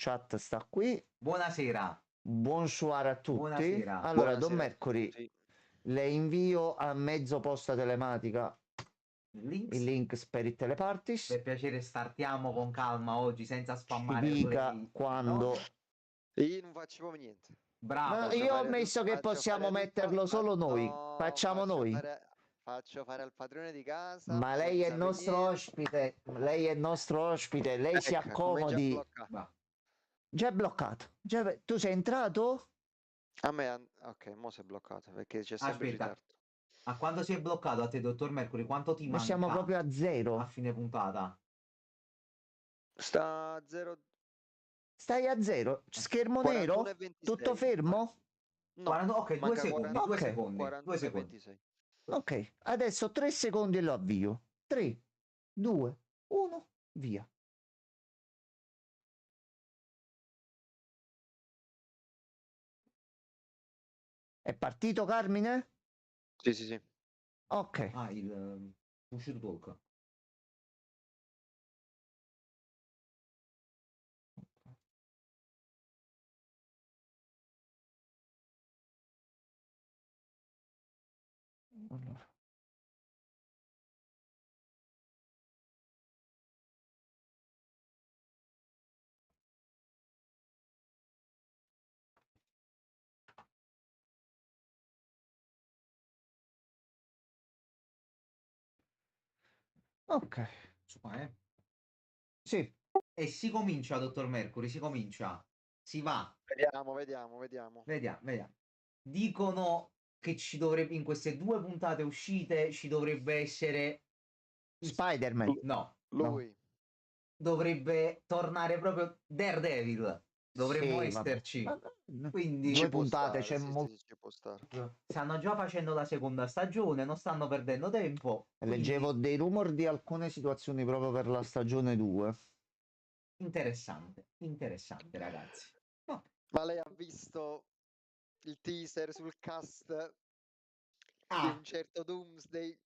chat sta qui. Buonasera. Buonsoir a tutti. Buonasera. Allora, Don Buonasera a Mercury, tutti. le invio a mezzo posta telematica Links. il link per il telepartis. Per piacere startiamo con calma oggi senza Ci spammare dica play, quando. no? Io non faccio proprio niente. Bravo. No, io ho messo che possiamo metterlo solo noi. Facciamo noi. Faccio fare al padrone di casa. Ma lei è il nostro ospite. Lei è il nostro ospite. Lei si accomodi. Già è bloccato. Tu sei entrato? A me, ok, mo si è bloccato perché c'è sempre Aspetta. ritardo. A quando si è bloccato a te, dottor Mercury? Quanto ti Noi manca siamo proprio a zero. a fine puntata? Sta a 0. Stai a zero. Schermo nero? Tutto fermo? No, ok, 2 secondi, 2 Ok. secondi. 41 2 e secondi. 26. Ok, adesso 3 secondi e lo avvio. 3, 2, 1, via. È partito Carmine? Sì, sì, sì. Ok. Ah, il push to talk. Allora. Ok. Sì. E si comincia, dottor Mercury, si comincia. Si va. Vediamo. Vediamo. Dicono che ci dovrebbe, in queste 2 puntate uscite, ci dovrebbe essere Spider-Man. No. Lui. No. Dovrebbe tornare proprio Daredevil. Dovremmo Sì, esserci. vabbè. Quindi 2 puntate, c'è molto. Ci può stare. Stanno già facendo la seconda stagione, non stanno perdendo tempo. Leggevo Quindi... dei rumor di alcune situazioni proprio per la stagione 2. Interessante, ragazzi. No. Ma lei ha visto il teaser sul cast di un certo Doomsday?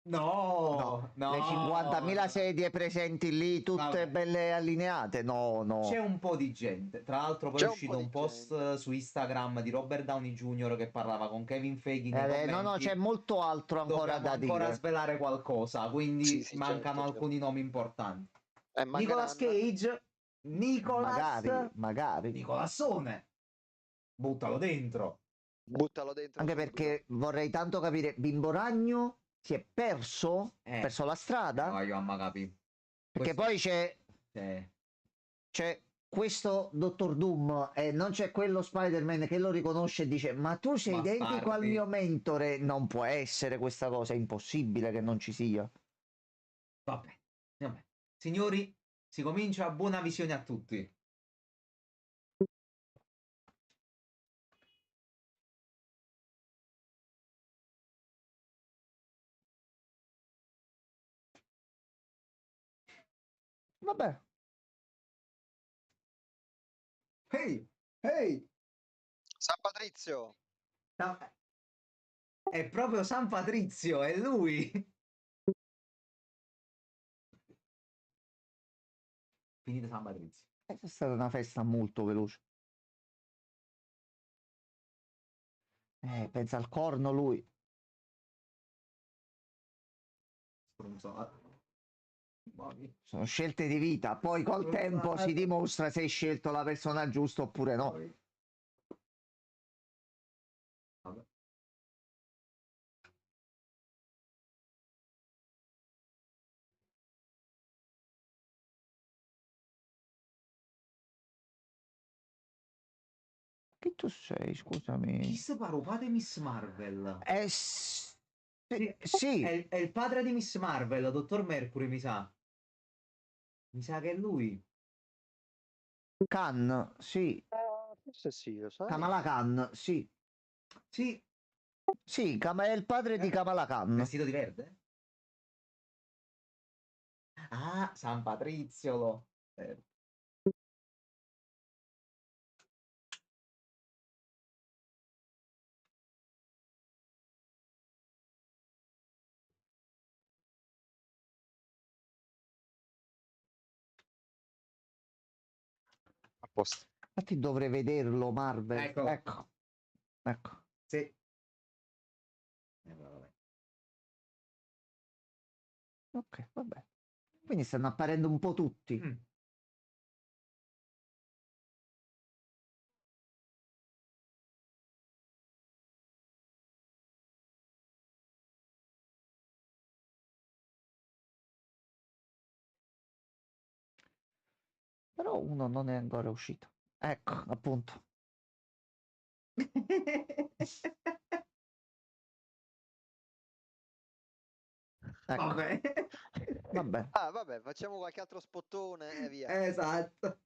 No. Le 50.000 sedie presenti lì, tutte belle allineate. No. C'è un po' di gente. Tra l'altro poi è uscito un post su Instagram di Robert Downey Jr. che parlava con Kevin Feige nei commenti. No, c'è molto altro ancora da dire. Ancora svelare qualcosa, quindi Sì, mancano certo. alcuni nomi importanti. Nicolas Cage, Magari. Nicolassone. Buttalo dentro. Anche perché vorrei tanto capire, Bimbo Ragno si è perso la strada? No, io amma capì. Perché poi c'è questo Dottor Doom e non c'è quello Spider-Man che lo riconosce e dice ma tu sei identico al mio mentore. Non può essere questa cosa, è impossibile che non ci sia. Vabbè. Signori, si comincia. Buona visione a tutti. Vabbè. Ehi! San Patrizio! È proprio San Patrizio, è lui! Finita San Patrizio. È stata una festa molto veloce. Pensa al corno lui. Sono scelte di vita, poi col tempo si dimostra se hai scelto la persona giusta oppure no. Chi tu sei, scusami? Chi se parupate Miss Marvel? Sì. È il padre di Miss Marvel, dottor Mercury, mi sa. Mi sa che è lui. Khan, sì. Forse sì, lo sai. Kamala Khan, sì. Sì. Sì, è il padre di Kamala Khan. Vestito di verde? Ah, San Patrizio. posto. Infatti dovrei vederlo, Marvel. Ecco. Ecco. Ecco. Sì. Vabbè. Ok, vabbè. Quindi stanno apparendo un po' tutti. Mm. Però uno non è ancora uscito. Ecco, appunto. Ecco. Vabbè. Vabbè. Ah, vabbè, facciamo qualche altro spottone e via. Esatto.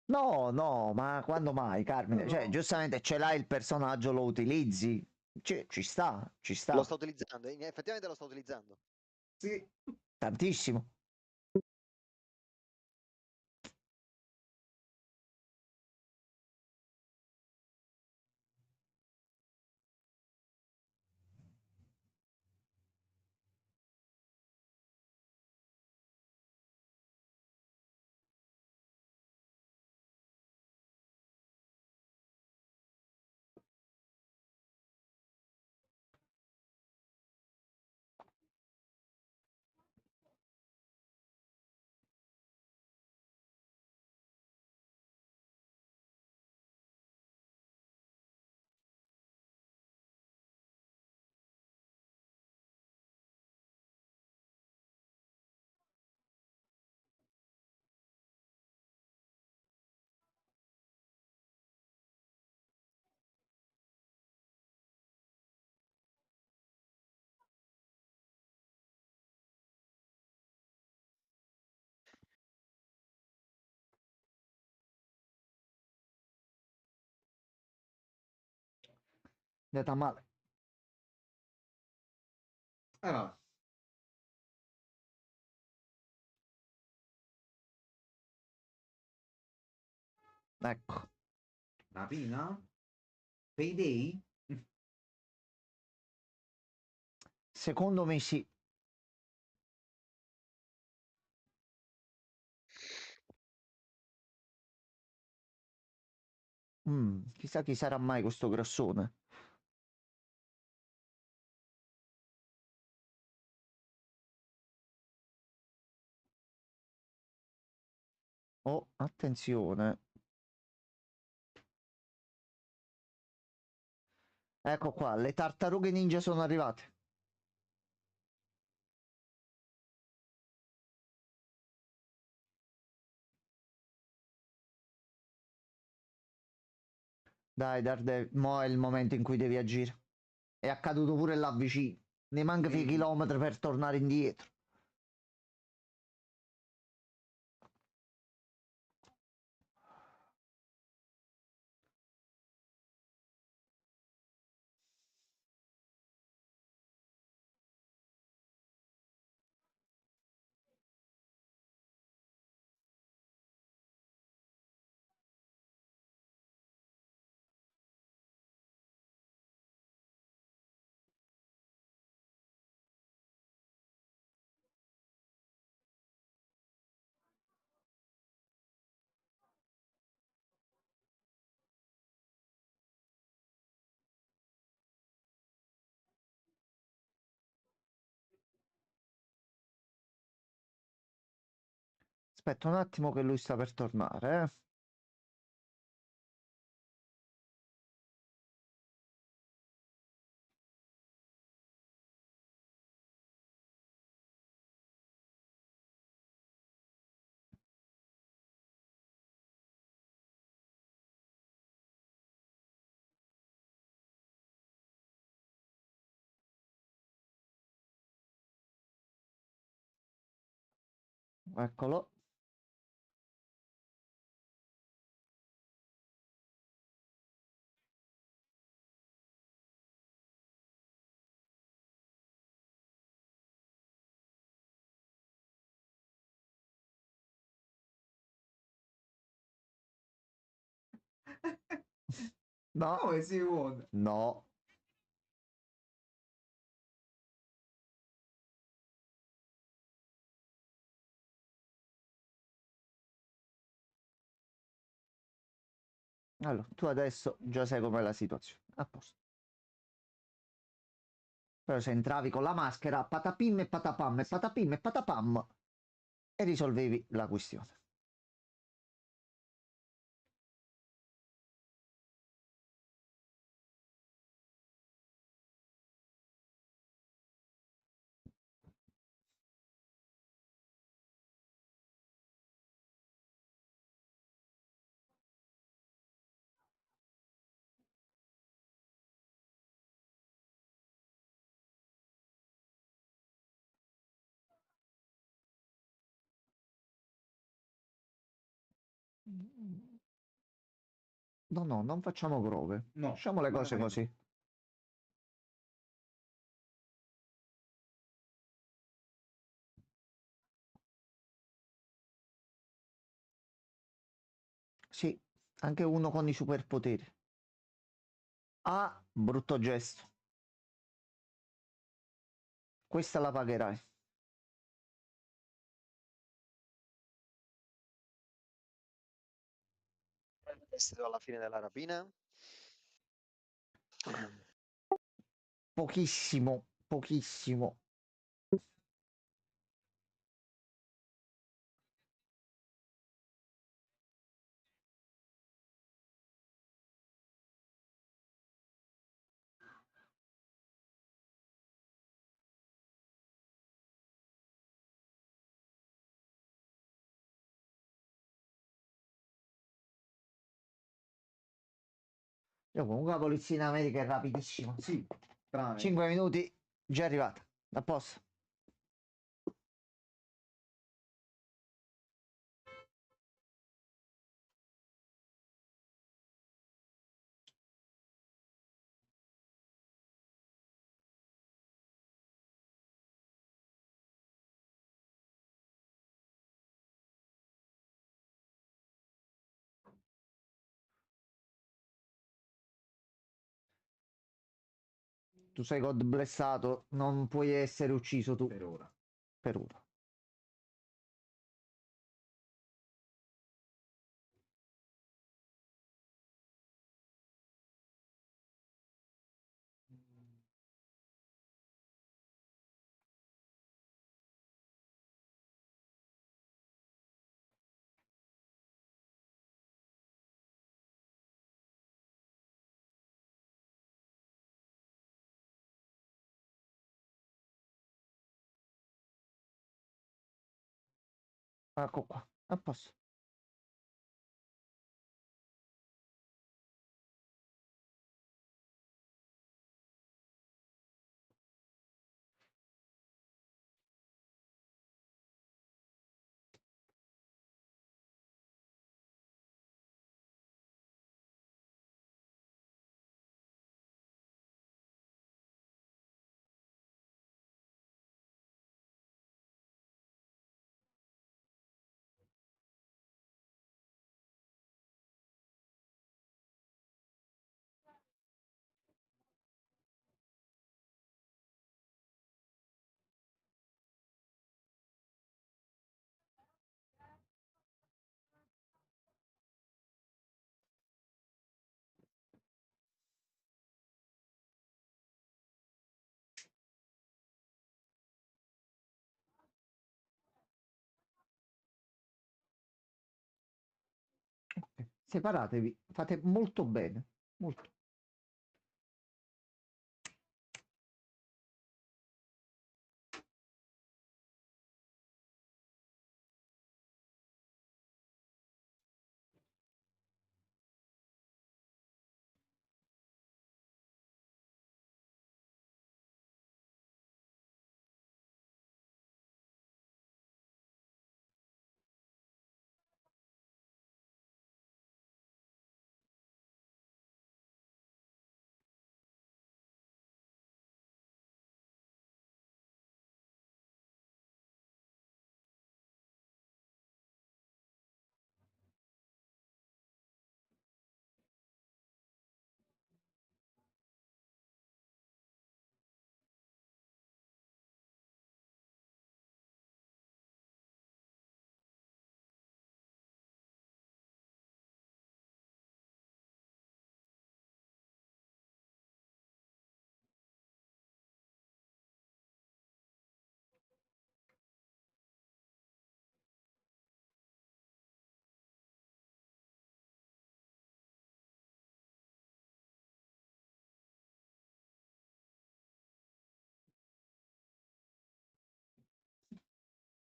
No, no, ma quando mai, Carmine? No. Cioè, giustamente ce l'hai il personaggio, lo utilizzi. Cioè, ci sta, ci Lo sta. sto utilizzando, effettivamente lo sto utilizzando. Sì. Tantissimo. Andata male. Vabbè. Ecco. Rapina? Payday? Secondo me sì. Chissà chi sarà mai questo grossone. Oh, attenzione. Ecco qua, le tartarughe ninja sono arrivate. Dai, Daredevil, mo è il momento in cui devi agire. È accaduto pure là vicino. Ne manca 6 Vedi? chilometri per tornare indietro. Aspetta un attimo che lui sta per tornare, eh. Eccolo. No, Come si vuole? no. Allora, tu adesso già sai com'è la situazione. A posto. Però se entravi con la maschera, patapim e patapam e patapim e patapam e risolvevi la questione. No, no, non facciamo prove. No, Lasciamo le non ne cose faremo. così. Sì, anche uno con i superpoteri. Ah, brutto gesto. Questa la pagherai. Prestito alla fine della rapina. Pochissimo, pochissimo. Io comunque la polizia in America è rapidissima. Sì, tranne. 5 minuti, già arrivata. A posto. Tu sei God blessato, non puoi essere ucciso tu. Per ora. Per ora. Ecco qua. A posto. Ok. Separatevi. Fate molto bene. Molto.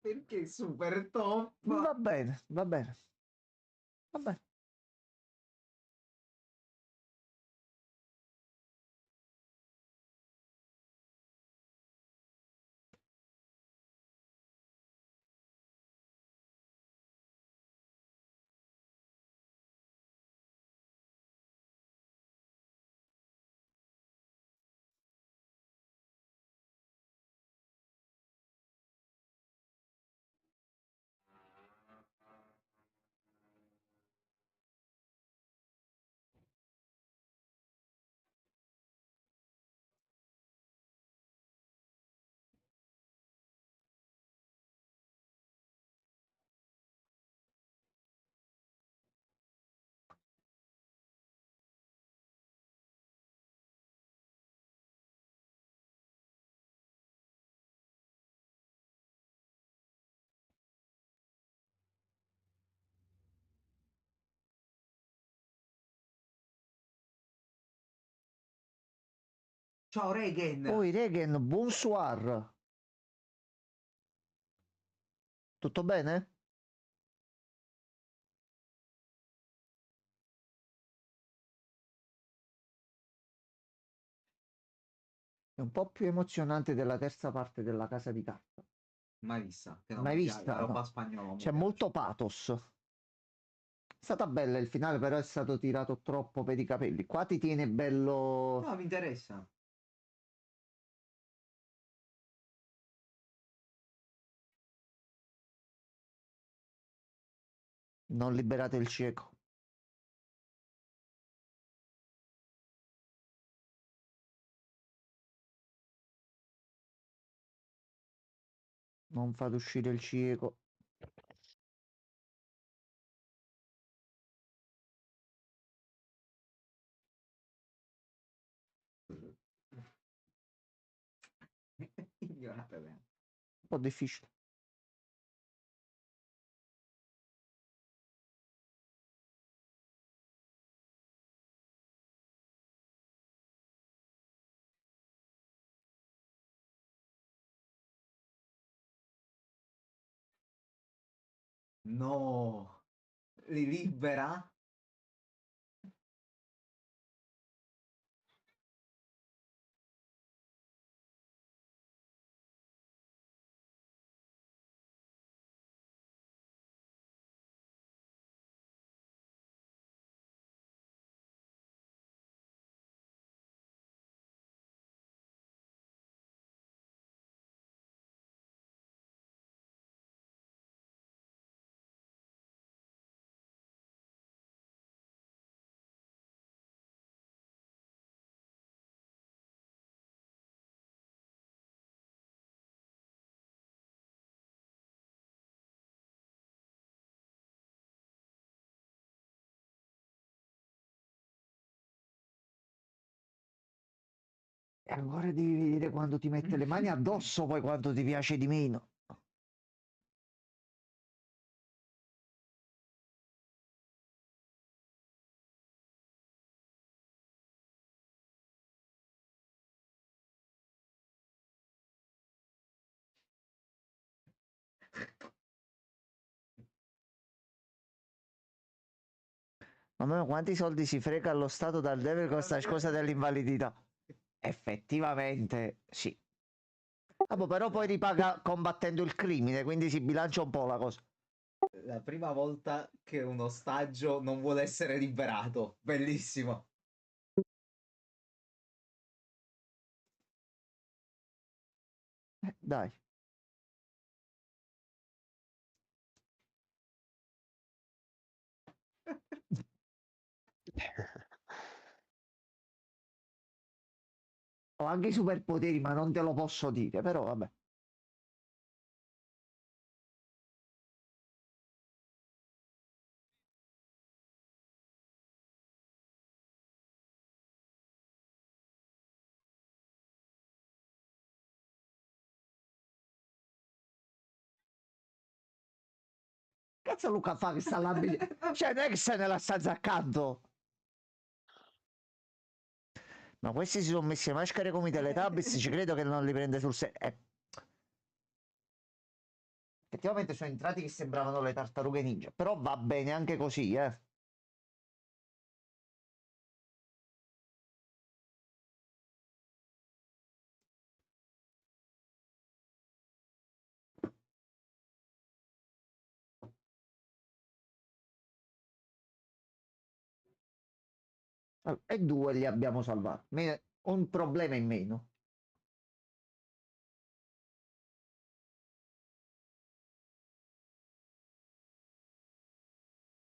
Perché super top? Va bene, va bene. Va bene. Ciao Regen. Poi Regen, bonsoir. Tutto bene? È un po' più emozionante della terza parte della Casa di Carta. Mai vista, che non Mai mi piace, la vista? roba No. spagnola non mi C'è piace. molto pathos. È stata bella il finale, però è stato tirato troppo per i capelli. Qua ti tiene bello. No, mi interessa. Non liberate il cieco. Non fate uscire il cieco. Ignorate bene. Un po' difficile. No, li libera? E allora devi vedere quando ti mette le mani addosso, poi quanto ti piace di meno. Mamma mia, quanti soldi si frega allo Stato dal debito con questa cosa dell'invalidità? Effettivamente sì. Ah, boh, però poi ripaga combattendo il crimine, quindi si bilancia un po' la cosa. La prima volta che un ostaggio non vuole essere liberato. Bellissimo. Dai. Ho anche i superpoteri, ma non te lo posso dire, però vabbè. Cazzo Luca fa che sta là? Cioè, non è che sei nella stanza accanto. Ma questi si sono messi le maschere come i Teletubbies, ci credo che non li prende sul serio. Effettivamente sono entrati che sembravano le tartarughe ninja, però va bene anche così, eh. E due li abbiamo salvati. Un problema in meno.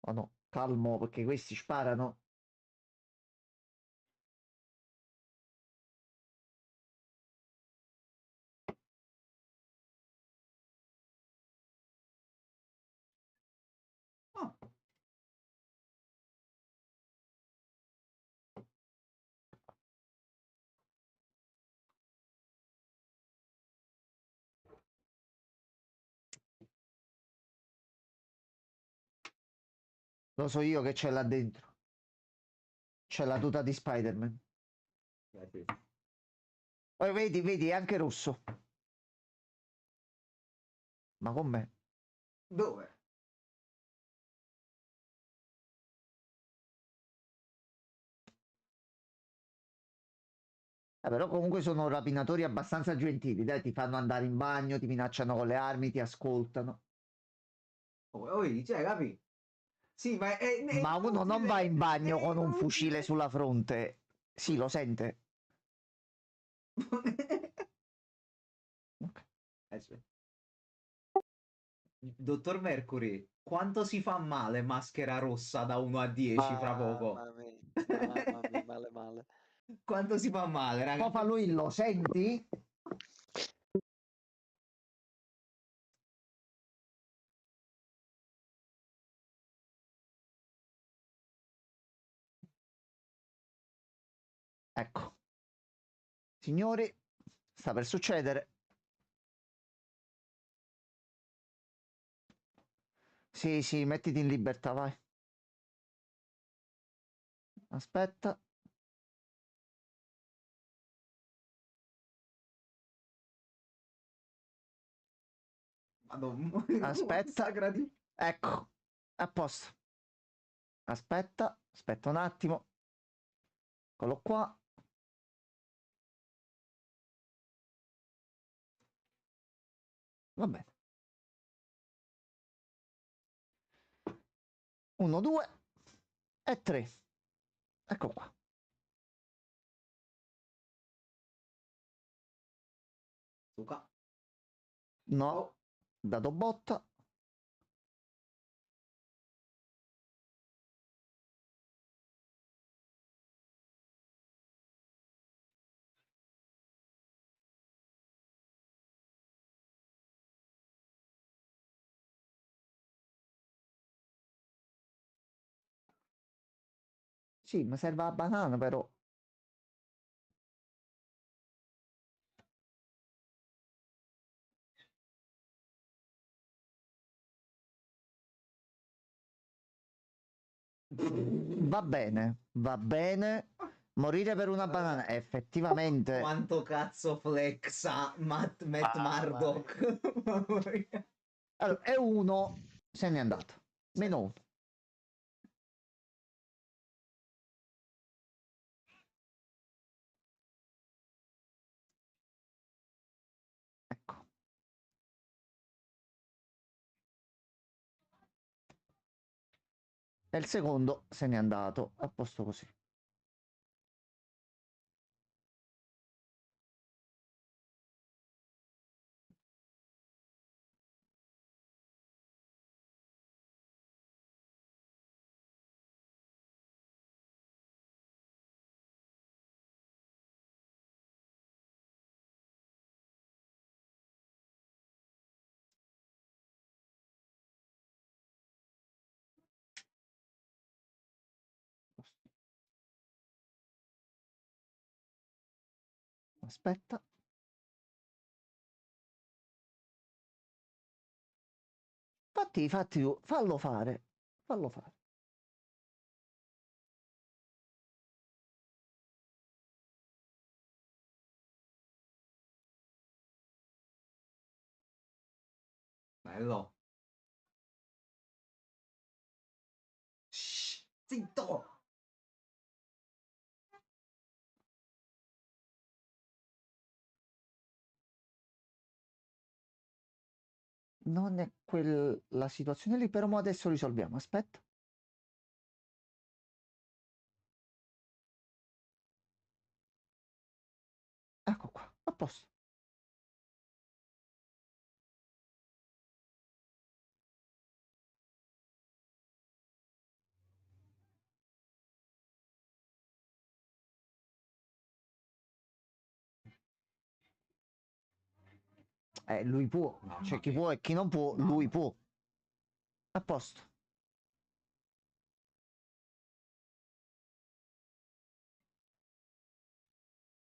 Oh no, calmo perché questi sparano. Ah, Lo so io che c'è là dentro. C'è la tuta di Spider-Man. sì. Poi vedi, vedi, è anche rosso. Ma com'è? Dove? Però comunque sono rapinatori abbastanza gentili, dai, ti fanno andare in bagno, ti minacciano con le armi, ti ascoltano. Oh, vedi, cioè, capi? Sì, ma è Ma uno non va inutile, in è bagno con un fucile inutile. sulla fronte. Sì, lo sente. Ok. Aspetta. Dottor Mercury, quanto si fa male maschera rossa da 1 a 10 fra poco? Mamma mia, male male. Quanto si fa male, Poi fa ragazzi? lui, lo senti? Ecco. Signori, sta per succedere. Sì, sì, mettiti in libertà, vai. Aspetta. Madonna, Aspetta. sacra di... Ecco. A posto. Aspetta. Aspetta un attimo. Eccolo qua. Va bene. 1, 2 e 3. Ecco qua. Suca. No. Oh, Dato botta. Sì, mi serve la banana però. Va bene, va bene. Morire per una banana, effettivamente. quanto cazzo flexa Matt Mamma mia. Murdock. Mamma mia. Allora, è uno, se n'è andato. Meno uno. Ecco. E il secondo se n'è andato. A posto così. Aspetta. Fatti, fallo fare. Fallo fare. Bello. Shh, zitto. Non è quella situazione lì, però mo adesso risolviamo. Aspetta. Ecco qua, a posto. Lui può. Mamma C'è chi mia. può e chi non può, Mamma. lui può. A posto.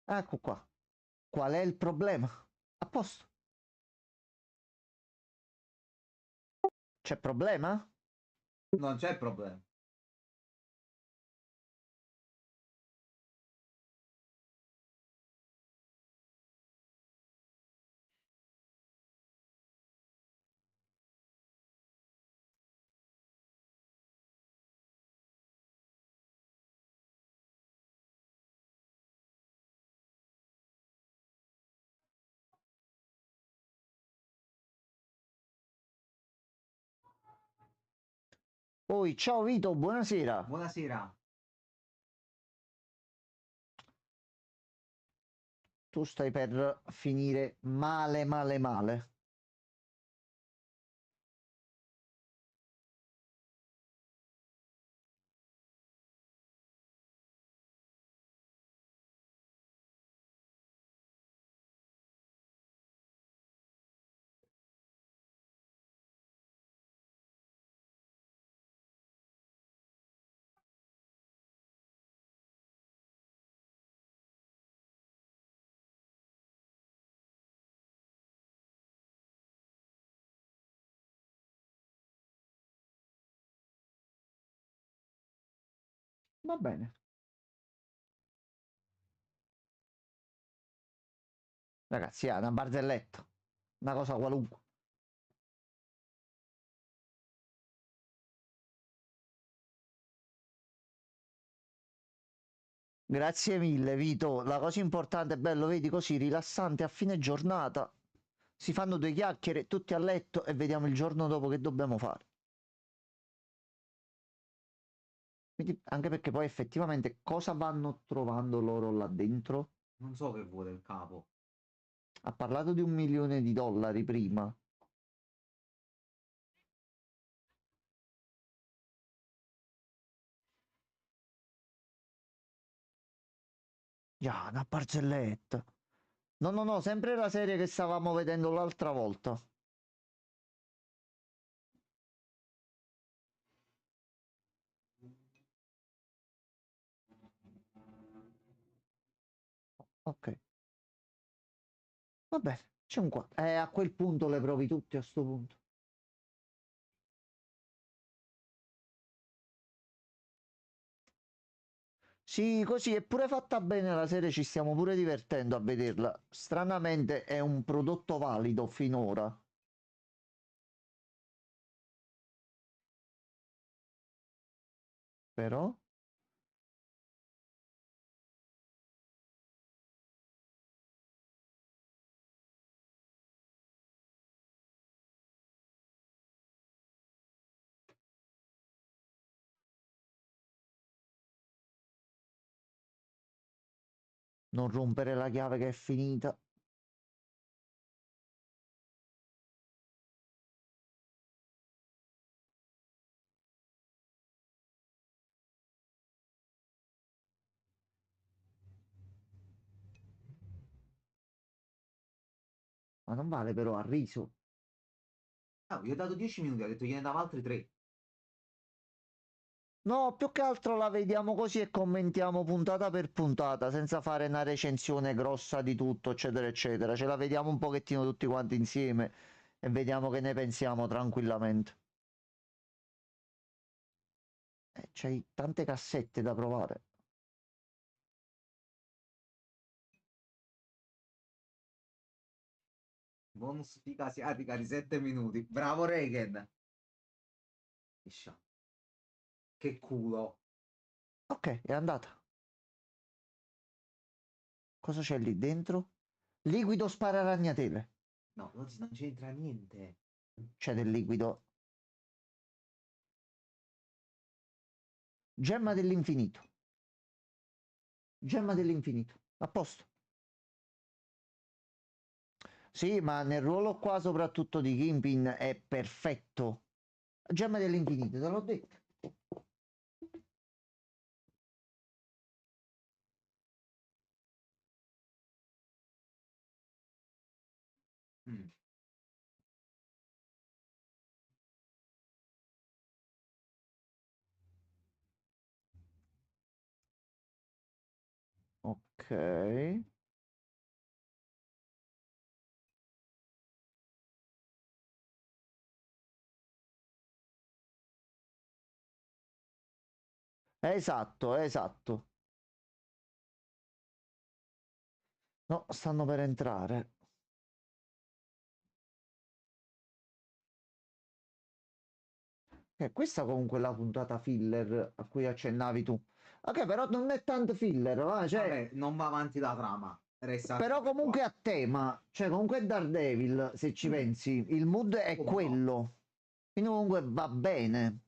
Ecco qua. Qual è il problema? A posto. C'è problema? Non c'è problema. Poi, ciao Vito, buonasera. Buonasera. Tu stai per finire male, male, male. Va bene. Ragazzi, è una barzelletta. Una cosa qualunque. Grazie mille, Vito. La cosa importante è bello, vedi così rilassante a fine giornata. Si fanno due chiacchiere, tutti a letto e vediamo il giorno dopo che dobbiamo fare. Quindi, anche perché poi effettivamente cosa vanno trovando loro là dentro? Non so che vuole il capo. Ha parlato di $1 milione prima. Già, una barzelletta. No, no, no, sempre la serie che stavamo vedendo l'altra volta. Ok, va bene, c'è un qua. A quel punto le provi tutti a sto punto. Sì, così è pure fatta bene la serie, ci stiamo pure divertendo a vederla. Stranamente è un prodotto valido finora. Però, non rompere la chiave che è finita. Ma non vale però, ha riso. Ah, gli ho dato 10 minuti, ha detto gliene dava altri 3. No, più che altro la vediamo così e commentiamo puntata per puntata, senza fare una recensione grossa di tutto, eccetera, eccetera. Ce la vediamo un pochettino tutti quanti insieme e vediamo che ne pensiamo tranquillamente. C'hai tante cassette da provare. Bonus figa asiatica di 7 minuti. Bravo Reagan. Che culo. Ok, è andata. Cosa c'è lì dentro? Liquido spara ragnatele. No, non c'entra niente. C'è del liquido. Gemma dell'infinito. Gemma dell'infinito. A posto. Sì, ma nel ruolo qua, soprattutto di Kingpin, è perfetto. Gemma dell'infinito, te l'ho detto. Mm. Ok. Esatto, esatto. No, stanno per entrare. Questa comunque è la puntata filler a cui accennavi tu. Ok, però non è tanto filler, va? Cioè, Vabbè, non va avanti la trama. Resta però sempre qua. comunque a tema. Cioè, comunque è Daredevil, se ci Mm. pensi. Il mood è Come no? quello. Quindi comunque va bene.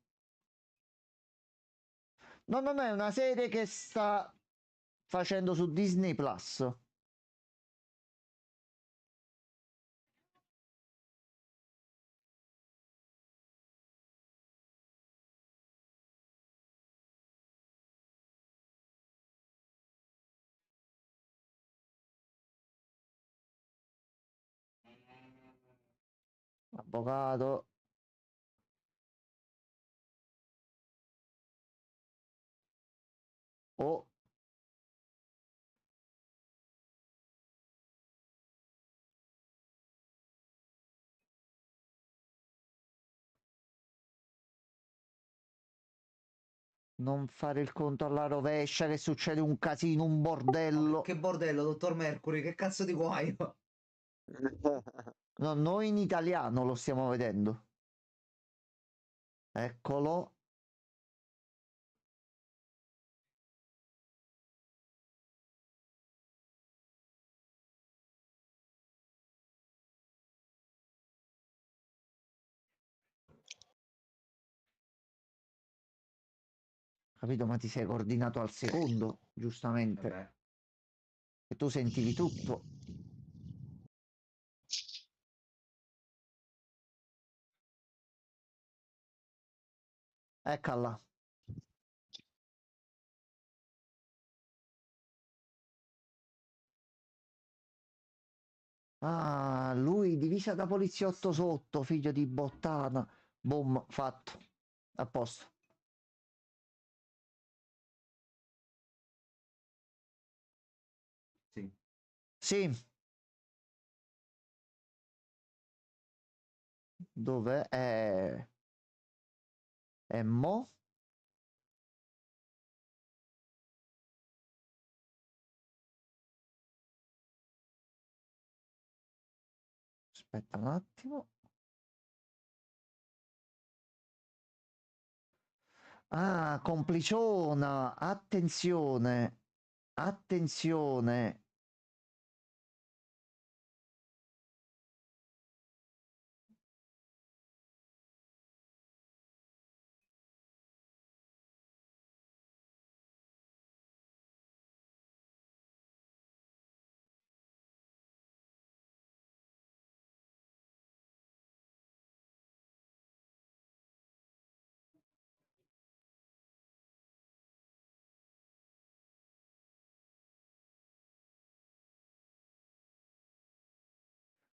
No, non è una serie che sta facendo su Disney Plus. Avvocato. Oh, non fare il conto alla rovescia che succede un casino, un Ma bordello. che bordello, dottor Mercury, che cazzo di guaio? No, noi in italiano lo stiamo vedendo. Eccolo. Capito? Ma ti sei coordinato al secondo, giustamente. Vabbè. E tu sentivi tutto. Eccola. Ah, lui divisa da poliziotto sotto, figlio di bottana. Boom, fatto. A posto. Sì. Sì. Dov'è? È mo? Aspetta un attimo. Ah, compliciona. Attenzione. Attenzione.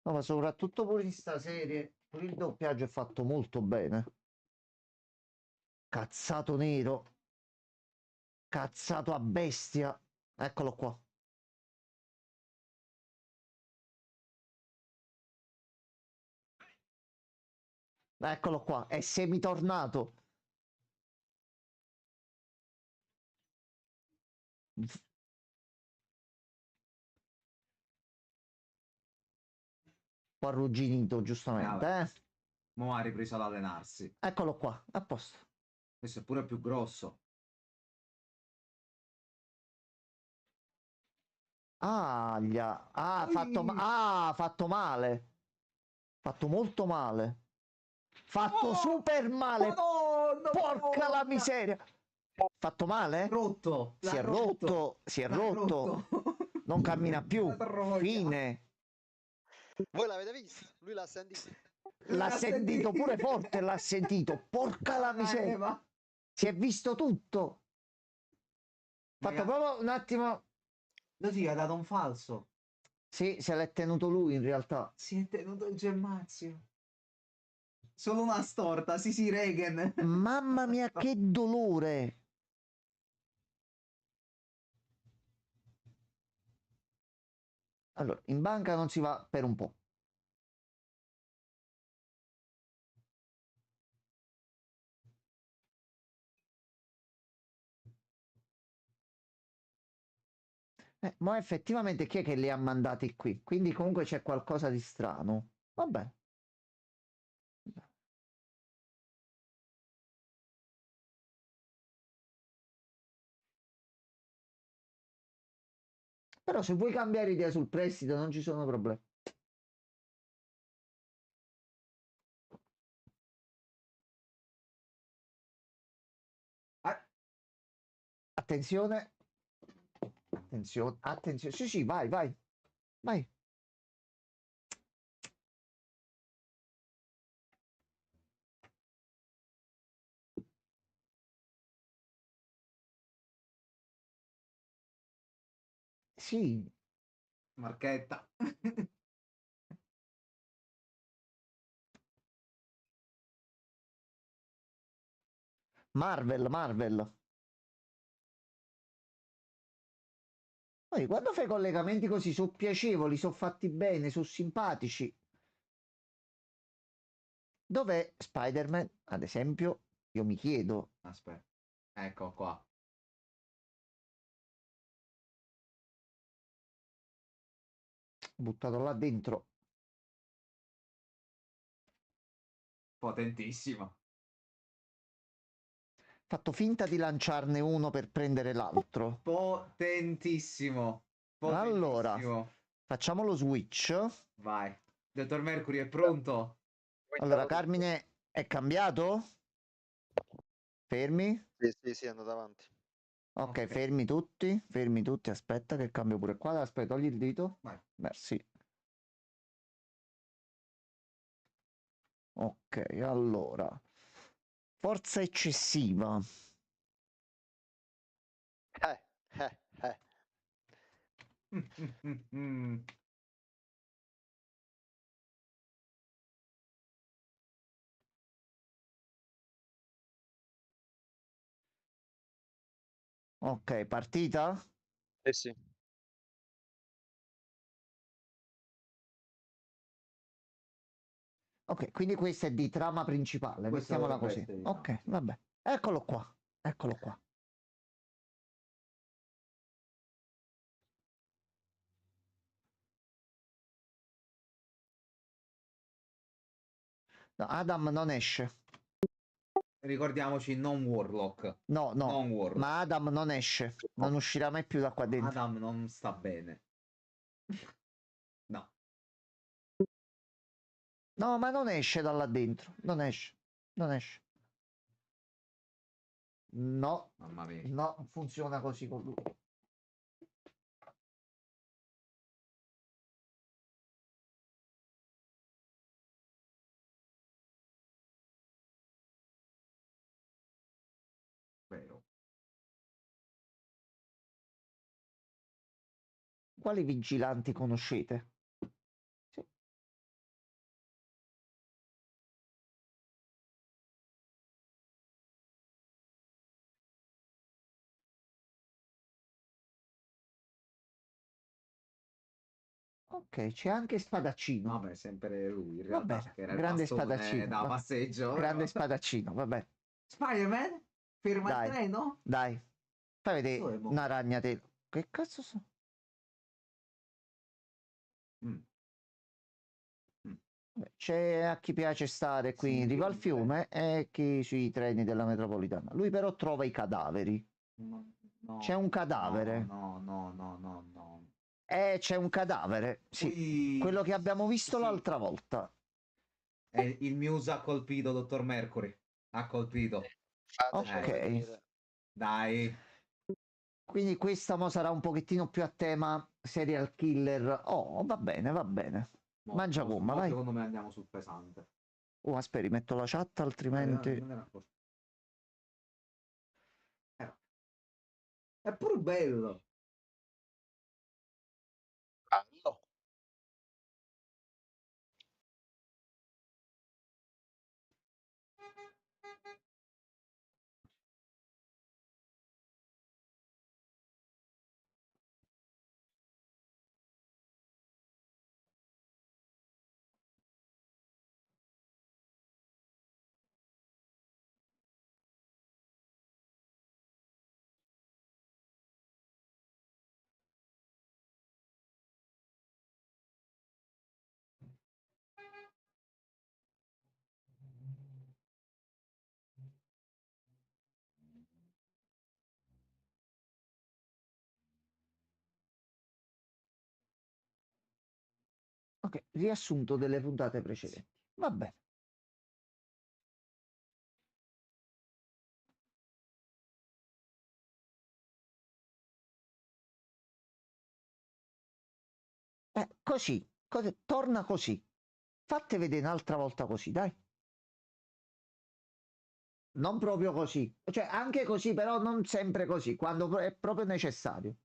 No, ma soprattutto pure in sta serie, pure il doppiaggio è fatto molto bene. Cazzato nero. Cazzato a bestia. Eccolo qua. Eccolo qua. È semitornato. po' arrugginito, giustamente, vabbè. Mo' ha ripreso ad allenarsi. Eccolo qua, a posto. Questo è pure più grosso. Ah, fatto male. Fatto molto male. Fatto Oh! super male. Madonna, Porca la Madonna! miseria. Fatto male? Rotto. Si è rotto. Si è L'ha rotto. rotto. Non cammina più. La troia. Fine. Voi l'avete visto? Lui l'ha sentito. L'ha sentito pure forte, l'ha sentito. Porca la miseria. Eva. Si è visto tutto. Fatto proprio un attimo. Così ha dato un falso. Sì, se l'è tenuto lui in realtà. Si è tenuto il Gemmazio. Solo una storta, sì, Regen. Mamma mia, che dolore. Allora, in banca non si va per un po'. Ma effettivamente chi è che li ha mandati qui? Quindi comunque c'è qualcosa di strano. Vabbè. Però se vuoi cambiare idea sul prestito non ci sono problemi. Attenzione. Attenzione, attenzione. Sì, sì, vai, vai. Vai. Sì. Marchetta. Marvel, Marvel. Poi quando fai collegamenti così sono piacevoli, sono fatti bene, sono simpatici. Dov'è Spider-Man? Ad esempio, io mi chiedo. Aspetta. Ecco qua. Buttato là dentro. Potentissima. Fatto finta di lanciarne uno per prendere l'altro. Potentissimo. Allora, Potentissimo. facciamo lo switch. Vai. Dottor Mercury è pronto? Allora, Carmine è cambiato? Fermi. Sì, è andato avanti. Ok, Ok. fermi tutti, aspetta che cambio pure qua. Aspetta, togli il dito. Vai. Merci. Ok, allora. Forza eccessiva. Eh, eh, eh. Ok, partita? Sì. Ok, quindi questa è di trama principale, Questo mettiamola dovrebbe così. essere di Ok, trama, sì. vabbè. Eccolo qua, eccolo qua. No, Adam non esce. Ricordiamoci, non Warlock. No, no, Non Warlock. ma Adam non esce. Non uscirà mai più da qua dentro. Adam non sta bene. No. No, ma non esce da là dentro. Non esce. Non esce. No, Mamma mia. no, funziona così con lui. Vero. Quali vigilanti conoscete? Sì. Ok, c'è anche Spadaccino. Vabbè, sempre lui in Va realtà, bene, che era il grande bastone Spadaccino. da passeggio. Grande Spadaccino, vabbè. Spider-Man? Ferma il Dai, treno? dai. Fai vedere Dove mo? una ragnatela. Che cazzo sono? Mm. Mm. C'è a chi piace stare qui Sì, in riva al in fiume e chi sui treni della metropolitana. Lui però trova i cadaveri. No, C'è no, un no, cadavere. no, no, no, no, no. C'è un cadavere. Sì, Qui quello che abbiamo visto sì, l'altra volta. il Muse ha colpito Dottor Mercury. Ha colpito. Ok. Fatecelo venire. Dai. Quindi questa mo sarà un pochettino più a tema serial killer. Oh, va bene, va bene. Mangia gomma, vai. Secondo me andiamo sul pesante. Oh, aspetta, metto la chat, Dai, altrimenti... non era così. È pure bello. Bello. Ok, riassunto delle puntate precedenti. Va bene. Così, torna così. Fatte vedere un'altra volta così, dai. Non proprio così, cioè anche così, però non sempre così, quando è proprio necessario.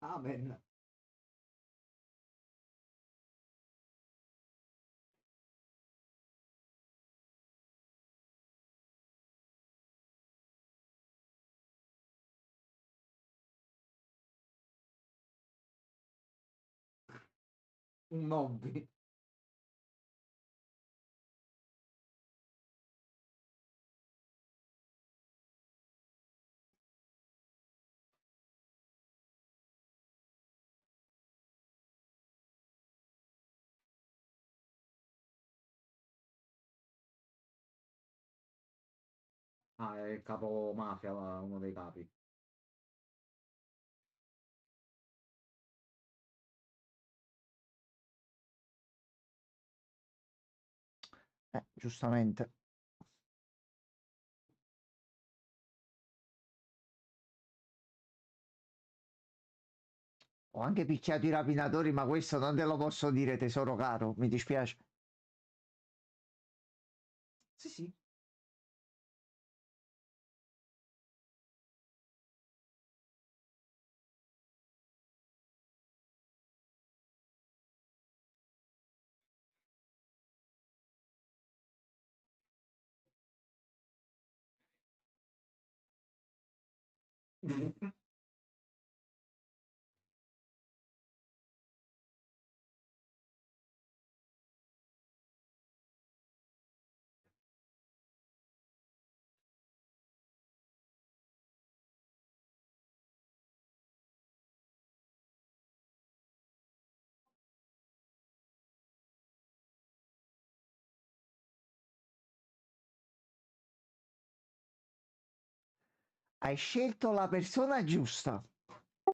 Amen. Un hobby. Ah, è il capo mafia, uno dei capi. Giustamente. Ho anche picchiato i rapinatori, ma questo non te lo posso dire, tesoro caro, mi dispiace. Sì, sì. Hai scelto la persona giusta.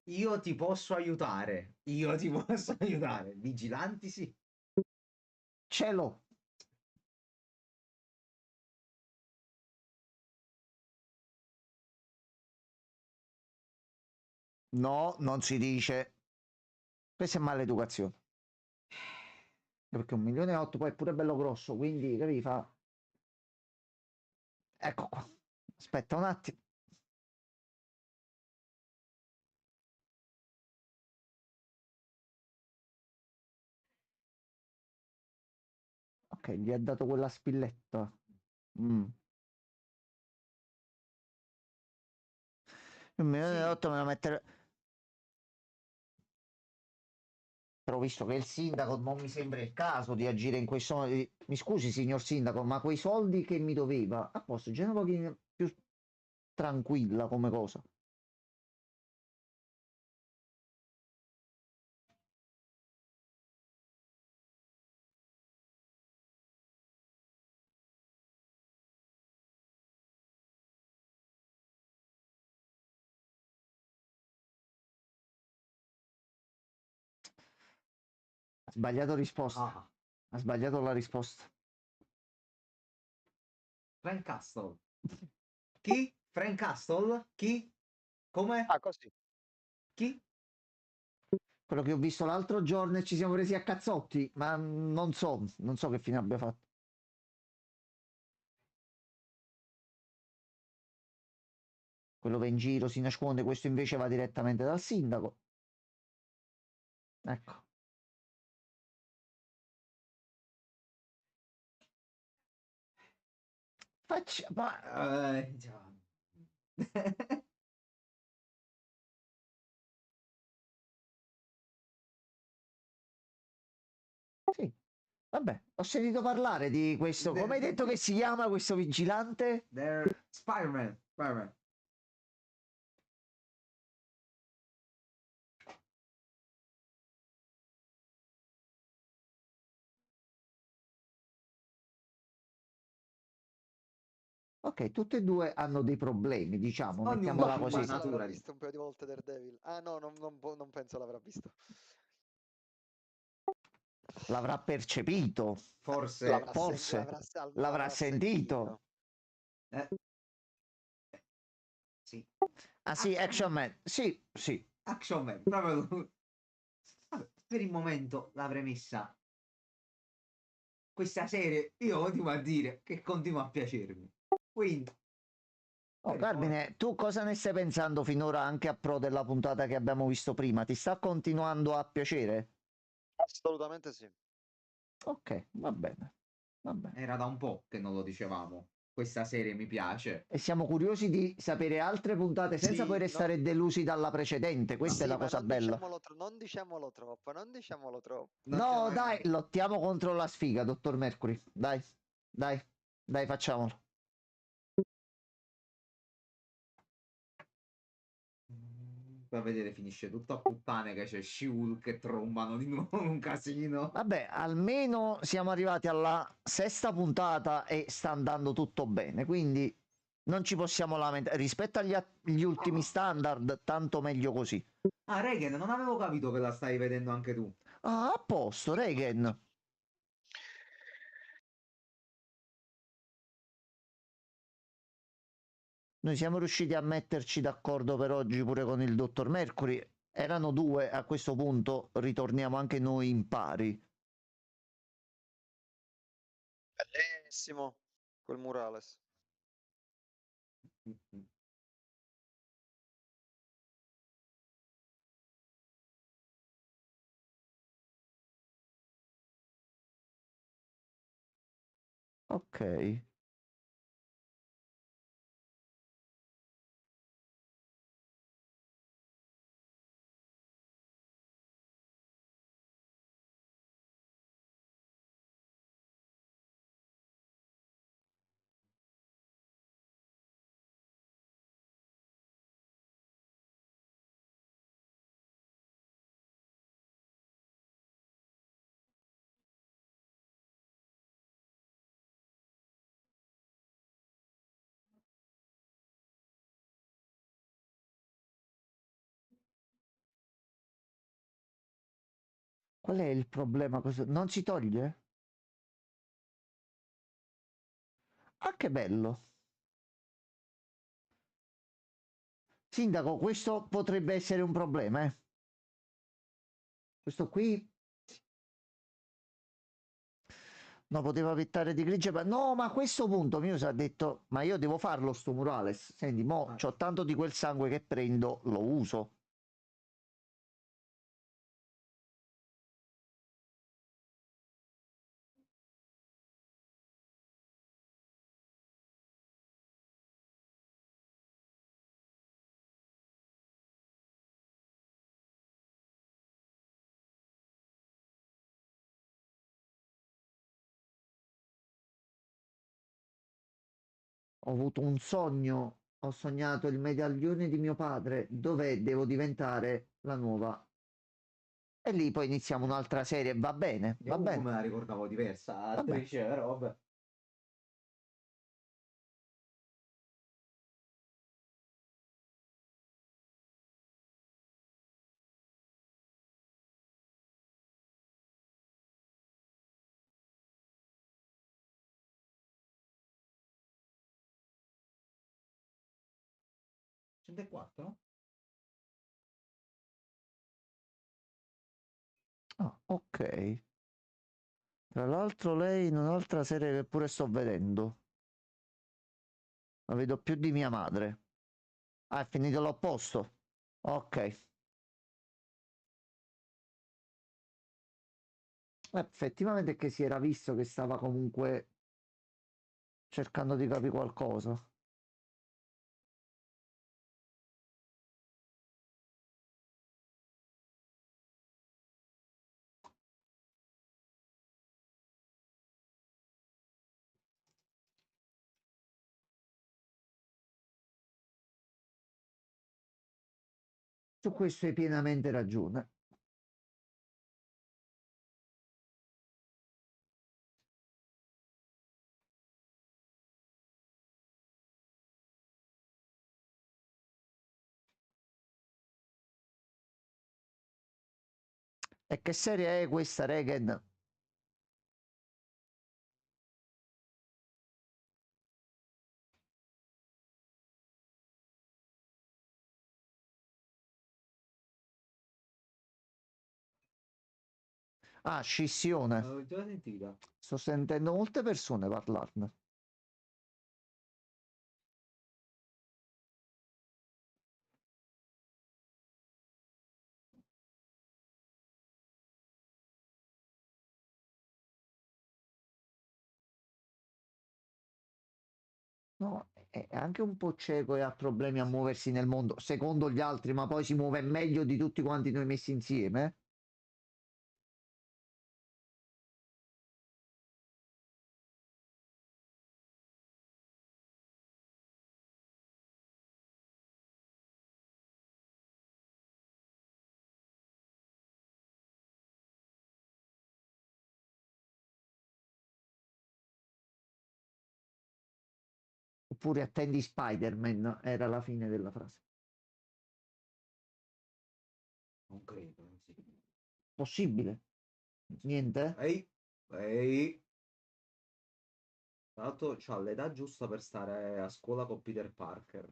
Io ti posso aiutare. Io ti posso aiutare. Vigilanti, sì. Ce l'ho. No, non si dice. Questa è maleducazione. Perché 1.800.000 poi è pure bello grosso, quindi capi, fa... Ecco qua. Aspetta un attimo. Ok, gli ha dato quella spilletta. Mm. 1.800.000 me la mettere... Però visto che è il sindaco, non mi sembra il caso di agire in questo modo. Mi scusi, signor sindaco, ma quei soldi che mi doveva, a posto, già un pochino più tranquilla come cosa. Ha sbagliato risposta. Ah, Ha sbagliato la risposta. Frank Castle. Chi? Frank Castle? Chi? Come? Ah, così. Chi? Quello che ho visto l'altro giorno e ci siamo presi a cazzotti, ma non so che fine abbia fatto. Quello va in giro, si nasconde, questo invece va direttamente dal sindaco. Ecco. Già. Sì, vabbè, ho sentito parlare di questo. Come hai detto che si chiama questo vigilante? Spider-Man. Spider-Man. Ok, tutte e due hanno dei problemi, diciamo, Ognuno mettiamola ha così. Forse l'avrà sfumatura di... visto un paio di volte Daredevil. Ah no, non penso l'avrà visto. L'avrà percepito, Forse... forse, Almeno l'avrà l'avrà sentito. Eh, sì. Ah sì, Action Man, sì, sì. Action Man. Proprio lui. Vabbè, per il momento l'avrei messa questa serie. Io continuo a dire che continua a piacermi. Quindi... Oh, per il momento... Carmine, tu cosa ne stai pensando finora anche a pro della puntata che abbiamo visto prima? Ti sta continuando a piacere? Assolutamente sì. Ok, va bene, va bene. Era da un po' che non lo dicevamo. Questa serie mi piace. E siamo curiosi di sapere altre puntate senza poi Sì, restare delusi dalla precedente. Questa è sì, la ma cosa bella. non diciamolo troppo, non diciamolo troppo. Non c'è No, mai... dai, lottiamo contro la sfiga, dottor Mercury. Dai, dai, dai, facciamolo. Poi a vedere finisce tutto a puttane che c'è She-Hulk che trombano di nuovo un casino. Vabbè, almeno siamo arrivati alla sesta puntata e sta andando tutto bene, quindi non ci possiamo lamentare. Rispetto agli ultimi standard, tanto meglio così. Ah, Regan, non avevo capito che la stai vedendo anche tu. Ah, a posto, Regan. Noi siamo riusciti a metterci d'accordo per oggi pure con il dottor Mercury. Erano due, a questo punto ritorniamo anche noi in pari. Bellissimo quel Murales. Ok. Qual è il problema? Non si toglie? Ah, che bello. Sindaco, questo potrebbe essere un problema, eh. Questo qui no, poteva pettare di grigia. No, ma a questo punto Muse ha detto: ma io devo farlo sto Murales. Senti, mo c'ho tanto di quel sangue che prendo, lo uso. Ho avuto un sogno, ho sognato il medaglione di mio padre, dove devo diventare la nuova. E lì poi iniziamo un'altra serie, va bene, Io va comunque bene, me la ricordavo diversa, va bene. attrice, però vabbè. 104? Ah, ok. Tra l'altro lei in un'altra serie che pure sto vedendo. La vedo più di mia madre. Ah, è finito l'opposto. Ok. Effettivamente è che si era visto che stava comunque cercando di capire qualcosa. Su questo hai pienamente ragione. E che serie è questa, Regen? Ah, Scissione. Già sentita. Sto sentendo molte persone parlarne. No, è anche un po' cieco e ha problemi a muoversi nel mondo, secondo gli altri, ma poi si muove meglio di tutti quanti noi messi insieme. Oppure attendi Spider-Man, era la fine della frase. Non credo. Sì. Possibile? Niente? Ehi, ehi. Tra l'altro c'ha l'età giusta per stare a scuola con Peter Parker.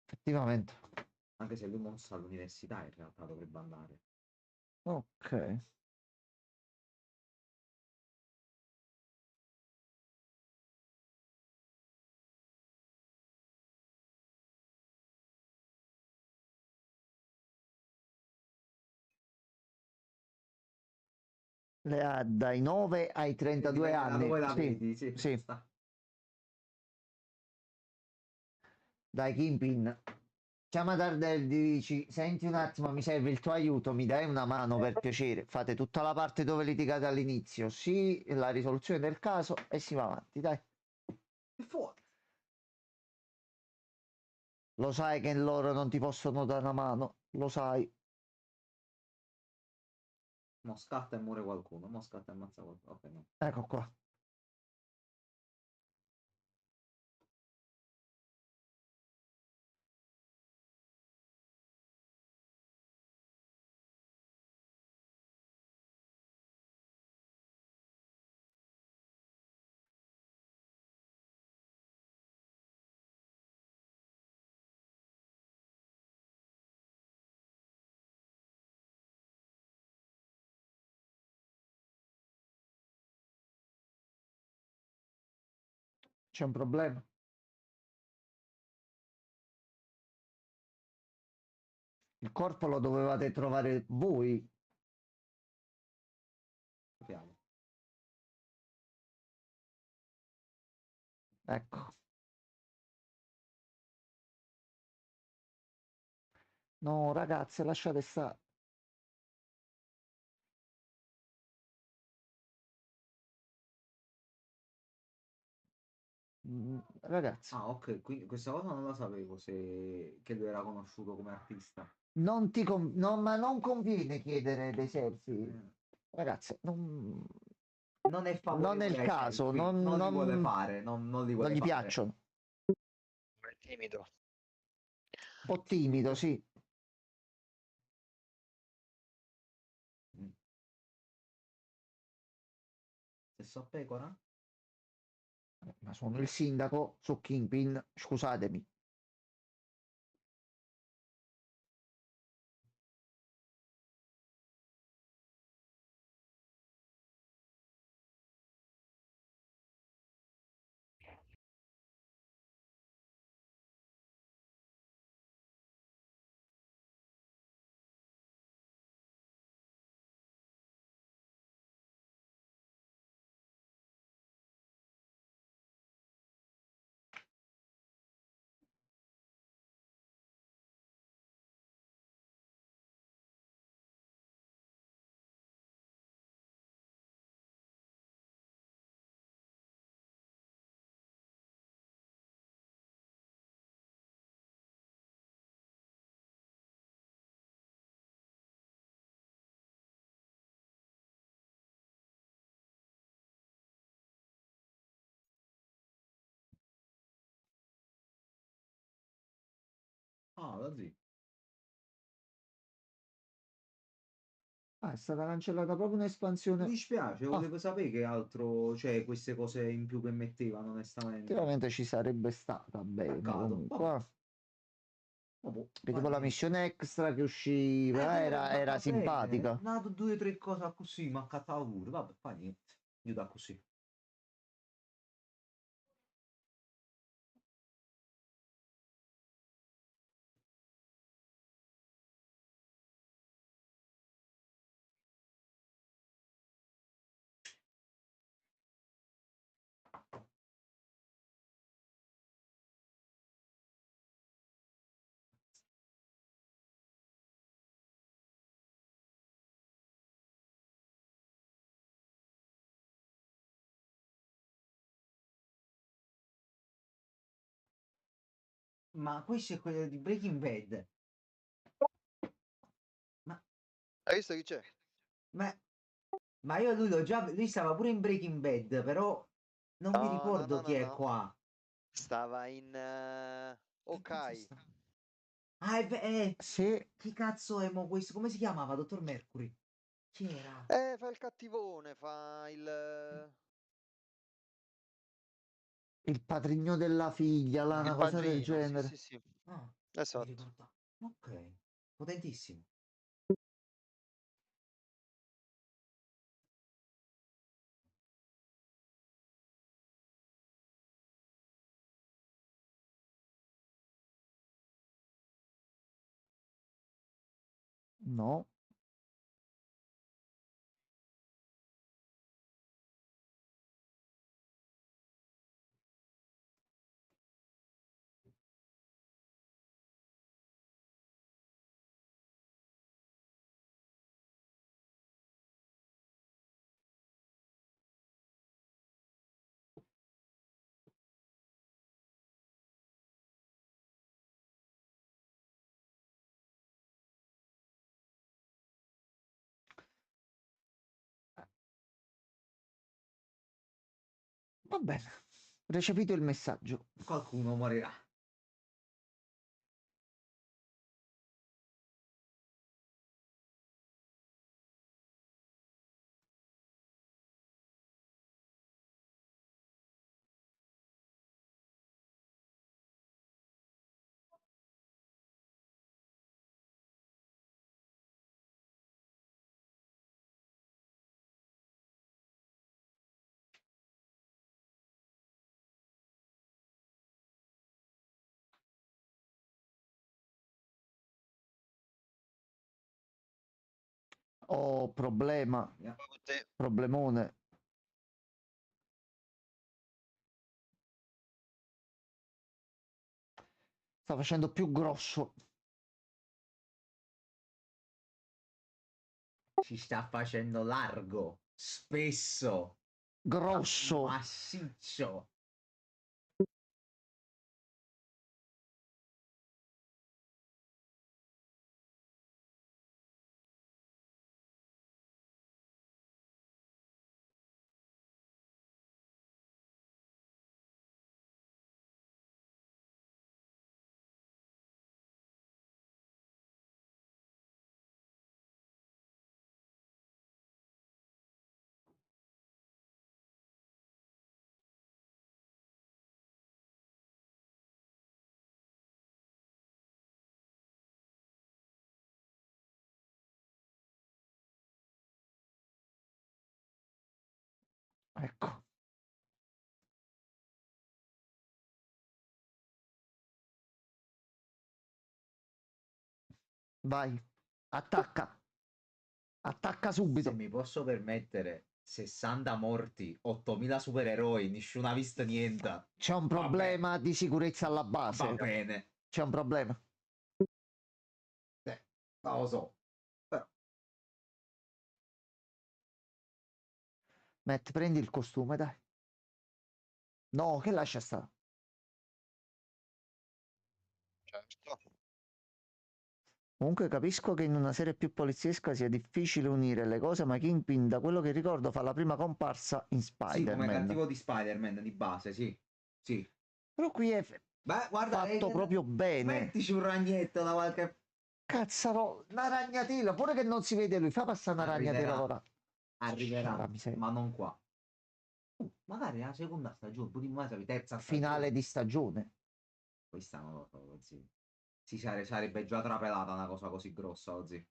Effettivamente. Anche se lui non sta all'università in realtà dovrebbe andare. Ok. Le ha dai 9 ai E 32 diventerà anni. poi la Sì, vedi, sì, ci sì. sta. Dai, Kimpin. Chiama Daredevil, dici, senti un attimo, mi serve il tuo aiuto, mi dai una mano per piacere. Fate tutta la parte dove litigate all'inizio, sì, la risoluzione del caso e si va avanti, dai. È fuori. Lo sai che loro non ti possono dare una mano, lo sai. Mo scatta e muore qualcuno. Mo scatta e ammazza qualcuno. Ok, no. Ecco qua. C'è un problema. Il corpo lo dovevate trovare voi. Capiamo. Ecco. No, ragazze, lasciate stare. Ragazzi, Ah, ok, quindi questa cosa non la sapevo se... che lui era conosciuto come artista. ma non conviene chiedere dei selfie. Eh, Ragazzi, Non è non è il favorevole ai caso, selfie, non li vuole fare, non li non vuole gli fare. piacciono. È timido. Un po' timido, sì. Mm. Se so pecora? Ma sono il sindaco, su Kingpin, scusatemi. cancellata, sì. Ah, è stata cancellata proprio Mi un'espansione. dispiace, Ah, volevo sapere che altro, cioè, queste cose in più che mettevano, onestamente. effettivamente ci sarebbe stata bene Peccato. comunque. Vabbè, Ah. vabbè, Vedevo la niente. missione extra che usciva, era Va bene, simpatica. nato due o tre cose così, ma accattavo pure, vabbè, fa niente. Io da così. Ma questo è quello di Breaking Bad. Ma, Hai visto chi c'è? ma, ma io lui l'ho già. Lui stava pure in Breaking Bad, però non mi No, no, ricordo no, chi no, è no. qua. Stava in Che cazzo Ok. sta? Ah, Sì, chi cazzo è mo questo? Come si chiamava, Dottor Mercury? Chi era? Fa il cattivone, fa il patrigno della figlia, là, il una cosa del pagino. Sì, genere. sì, sì. Ah, mi Esatto. ricordo. Ok, potentissimo. No. Va bene. Recepito il messaggio. Qualcuno morirà. Ho problema. Yeah. Proprio te. Problemone. Sta facendo più grosso. Si sta facendo largo, spesso, Grosso. massiccio. Ecco. Vai. Attacca. Attacca Se subito. mi posso permettere, 60 morti, 8000 supereroi, nessuna vista niente. C'è un Vabbè, problema di sicurezza alla va base. bene. C'è un problema. Non lo so. Però, Matt, prendi il costume, dai. No, che lascia stare. Certo. Comunque capisco che in una serie più poliziesca sia difficile unire le cose, ma Kingpin, da quello che ricordo, fa la prima comparsa in sì, come Spider-Man. cattivo di Spider-Man di base, sì. Sì. Però qui Beh, guarda, fatto proprio bene. mettici un ragnetto da qualche... Cazzaro, una ragnatela, pure che non si vede lui, fa passare una ragnatela Arriverà, ora. arriverà, La miseria. ma non qua. Magari la seconda stagione, pure in mezzo, terza Finale stagione. di stagione. Questa non lo so, zio. Sì, sarebbe già trapelata una cosa così grossa oggi.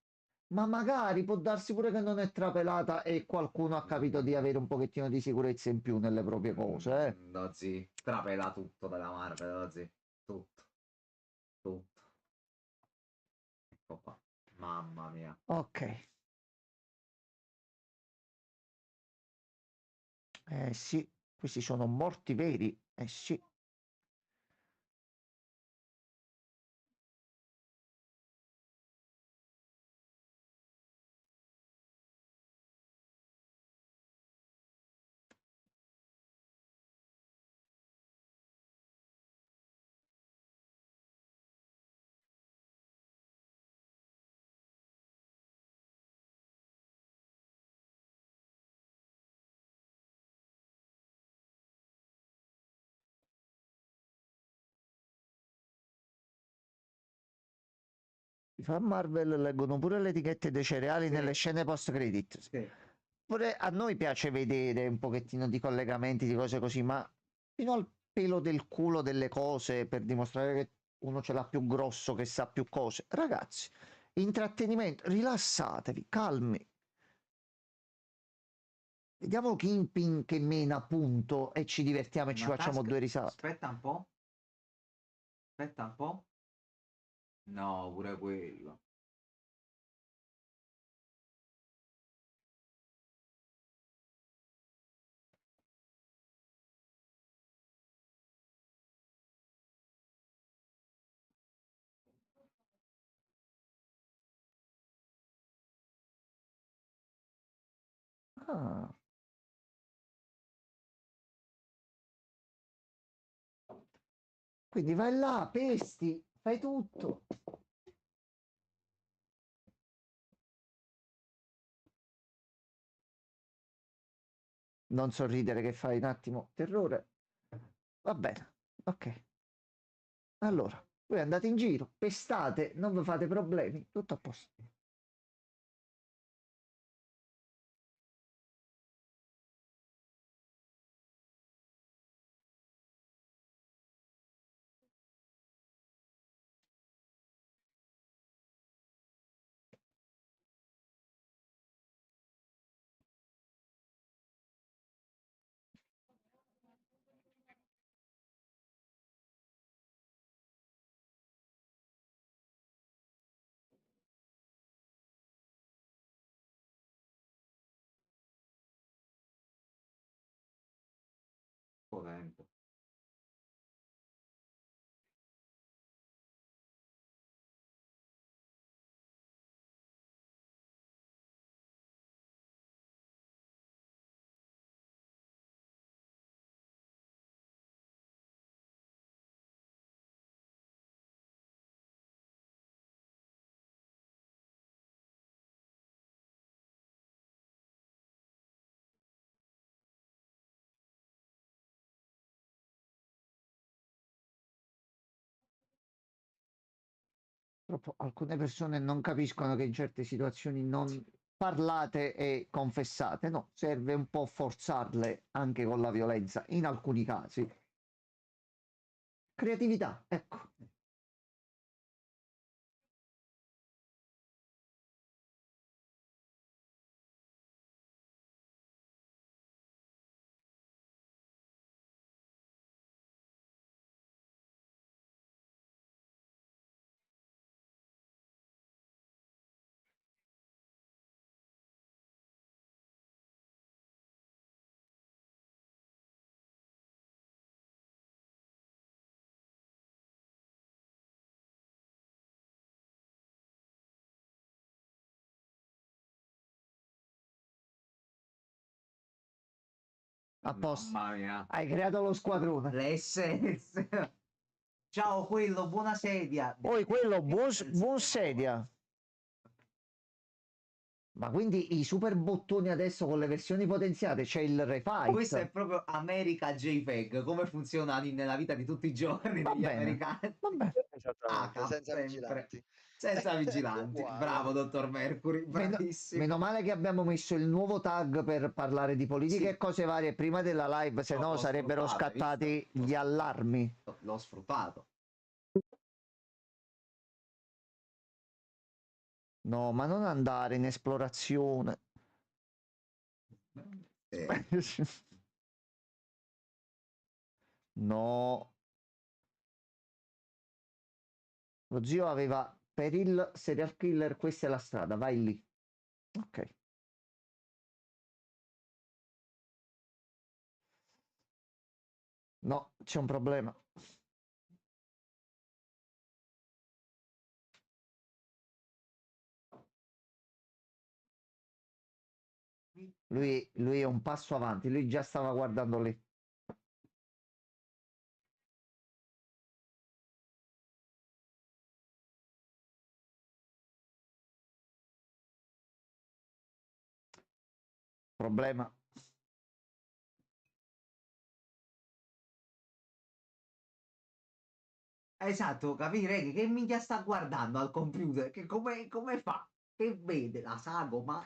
Ma magari può darsi pure che non è trapelata e qualcuno ha capito di avere un pochettino di sicurezza in più nelle proprie cose, eh. No, zio, trapela tutto della Marvel, oggi. Tutto, tutto. Ecco qua. Mamma mia. Ok. Eh sì, questi sono morti veri. Eh sì. I fan Marvel leggono pure le etichette dei cereali Sì. nelle scene post credit. Sì. Pure a noi piace vedere un pochettino di collegamenti, di cose così, ma fino al pelo del culo delle cose per dimostrare che uno ce l'ha più grosso, che sa più cose. Ragazzi, intrattenimento, rilassatevi, calmi. Vediamo Kingpin che mena punto e ci divertiamo e ci Una facciamo task- due risate. Aspetta un po'. Aspetta un po'. No, pure quello. Ah. Quindi vai là, pesti, fai tutto. Non sorridere che fai un attimo terrore. Va bene, ok. Allora, voi andate in giro, pestate, non vi fate problemi, tutto a posto. Potente. Purtroppo alcune persone non capiscono che in certe situazioni non parlate e confessate, no, serve un po' forzarle anche con la violenza, in alcuni casi. Creatività, ecco. A posto. Mamma mia. Hai creato lo squadrone. Le SS. Ciao quello, buona sedia. Poi quello, buon sedia. Ma quindi i super bottoni adesso con le versioni potenziate c'è il Questo è refight. proprio America JPEG, come funziona nella vita di tutti i giorni Va degli bene, americani. va bene. Esattamente, H, senza sempre. vigilanti. Senza vigilanti. Uguale. Bravo, dottor Mercury, Meno, bravissimo. meno male che abbiamo messo il nuovo tag per parlare di politica e Sì, cose varie prima della live, se no l'ho sarebbero sfruttato, hai visto? scattati gli allarmi. L'ho sfruttato. No, ma non andare in esplorazione. No. Lo zio aveva per il serial killer, questa è la strada, vai lì. Ok. No, c'è un problema. Lui è un passo avanti, lui già stava guardando lì. Problema. Esatto, capire che minchia sta guardando al computer, che come fa? Che vede la sagoma?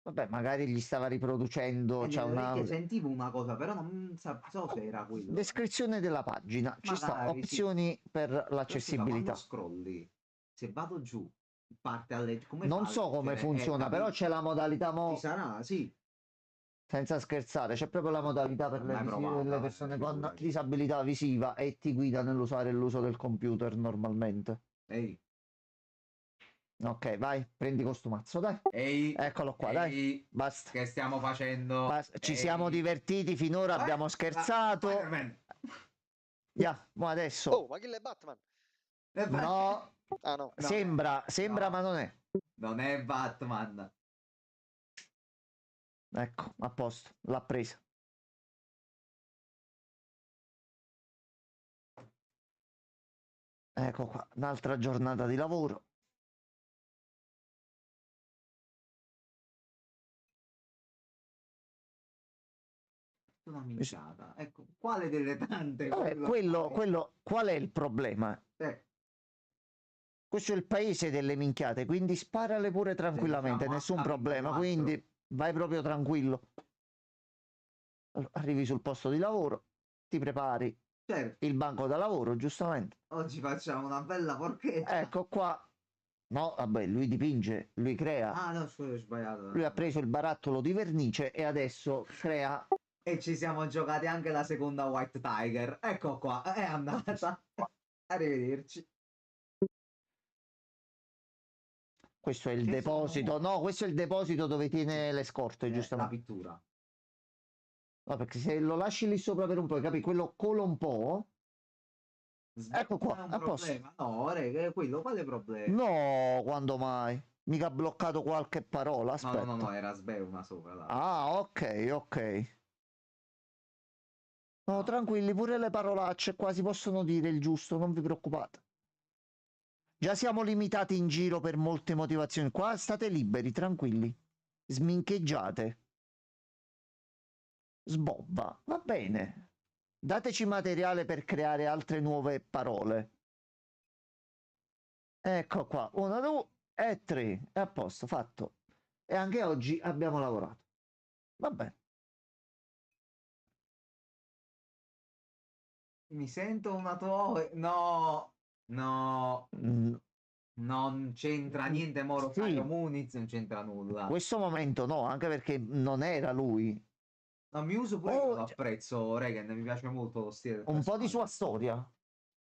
Vabbè, magari gli stava riproducendo, E c'è nelle una orecchie sentivo una cosa, però non so se era quello. descrizione della pagina. Ci sta, Magari sì. opzioni per Però scusa, quando l'accessibilità. scrolli, se vado giù, parte come Non fa a so come leggere? funziona, però Capito? c'è la modalità Ci sarà, sì. senza scherzare, c'è proprio la modalità per Mai provata, le persone con figurati. disabilità visiva e ti guida nell'usare l'uso del computer normalmente. Ehi, Ok, vai, prendi costumazzo, dai. ehi, Eccolo qua, dai. ehi, Basta. che stiamo facendo? Basta. Ci Ehi. siamo divertiti finora, abbiamo scherzato. Spider-Man. Ya, ma adesso Oh, ma chi è Batman? no, Ah no. sembra, no. ma non è. Non è Batman. Ecco, a posto, l'ha presa. Ecco qua, un'altra giornata di lavoro. Una minchiata. Ecco, quale delle tante? Qual è il problema? Questo è il paese delle minchiate, quindi sparale pure tranquillamente, siamo nessun problema, H24. quindi vai proprio tranquillo. Arrivi sul posto di lavoro, ti prepari Certo, il banco da lavoro, giustamente. oggi facciamo una bella porchetta. Ecco qua. No, vabbè, lui dipinge, lui crea. Ah, no, scusa, ho sbagliato. Lui ha preso il barattolo di vernice e adesso crea. E ci siamo giocati anche la seconda White Tiger. Ecco qua, è andata. Arrivederci. Questo è il Che deposito. sono- No, questo è il deposito dove tiene le scorte, La giustamente. pittura. No, perché se lo lasci lì sopra per un po', capi? Quello cola un po'. Ecco qua, È un a posto. problema. No, rega, quello, quale problema? No, quando mai? Mica ha bloccato qualche parola, aspetta. No, era una sopra. Là. Ah, ok, ok. No, tranquilli, pure le parolacce qua si possono dire il giusto, non vi preoccupate. Già siamo limitati in giro per molte motivazioni. Qua state liberi, tranquilli. Smincheggiate. Sbobba, va bene. Dateci materiale per creare altre nuove parole. Ecco qua, 1, 2 e 3. È a posto, fatto. E anche oggi abbiamo lavorato. Va bene. Mi sento una tua... No, no, non c'entra niente Moro Sì. Caio Muniz, non c'entra nulla. In questo momento no, anche perché non era lui. No, mi uso pure io lo apprezzo, Regan, mi piace molto lo stile del Un po' di personaggio. sua storia.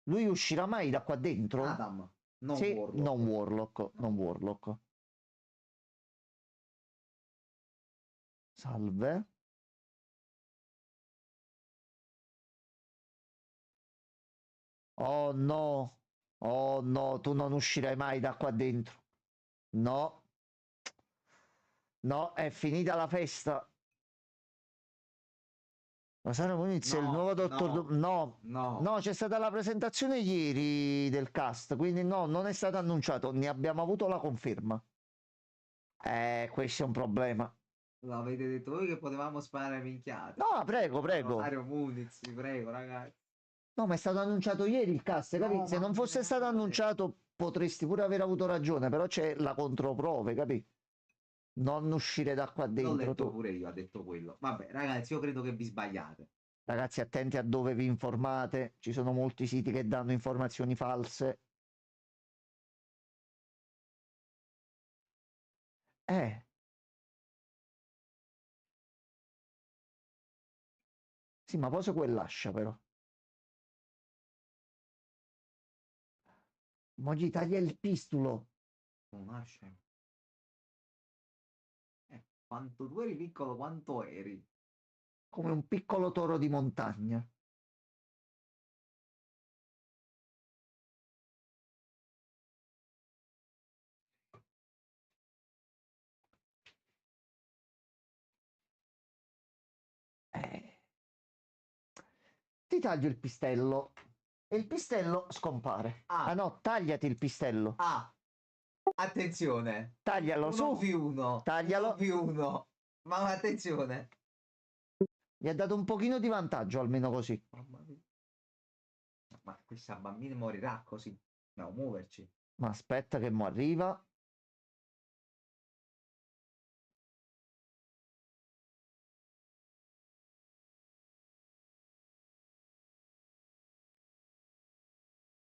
Lui uscirà mai da qua dentro? Adam, non sì, Warlock. non Warlock. Salve. Oh no. Oh no, tu non uscirai mai da qua dentro. No. No, è finita la festa. Rosario Muniz è il nuovo dottor... No, c'è stata la presentazione ieri del cast, quindi no, non è stato annunciato, ne abbiamo avuto la conferma. Questo è un problema. Lo avete detto voi che potevamo sparare minchiate. No, prego, prego. Rosario Muniz, vi prego, ragazzi. No, ma è stato annunciato ieri il cast, capì? No, Se ma non in fosse stato generale. annunciato potresti pure aver avuto ragione, però c'è la controprove, capì? Non uscire da qua L'ho dentro letto tu. pure io, ha detto quello. Vabbè, ragazzi, io credo che vi sbagliate. Ragazzi, attenti a dove vi informate, ci sono molti siti che danno informazioni false. Eh, sì, ma poso quell'ascia però. Mo gli taglia il pistulo. Non nasce. Quanto tu eri piccolo, quanto eri? Come un piccolo toro di montagna. Eh, Ti taglio il pistello e il pistello scompare. Ah Ah, no, tagliati il pistello. ah, attenzione. Taglialo su. 1v1. Taglialo. 1v1. Ma attenzione. Gli ha dato un pochino di vantaggio, almeno così. Mamma mia. Ma questa bambina morirà così. Dobbiamo muoverci. Ma aspetta che mo arriva.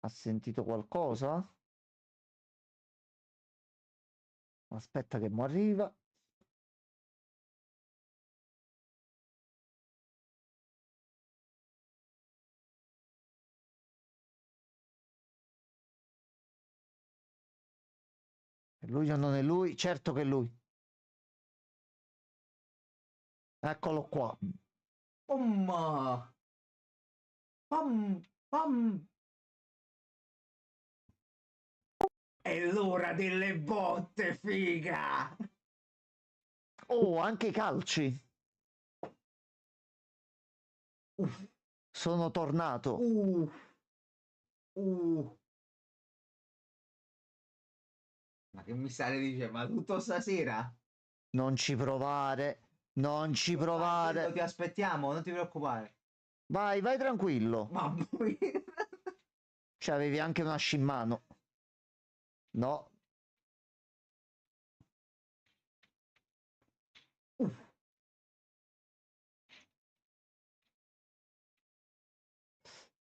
Ha sentito qualcosa? Aspetta che mo arriva. È lui o non è lui? Certo che è lui. Eccolo qua. Pum. Pam, pam. È l'ora delle botte, figa. Oh, anche i calci. Uff, Sono tornato. uh, uh. Ma che mi state dicendo? Ma tutto stasera? Non ci provare. Non ci provare. Ti aspettiamo, non ti preoccupare. Vai, vai tranquillo. Mamma mia. C'avevi anche una scia in mano. No. Uff.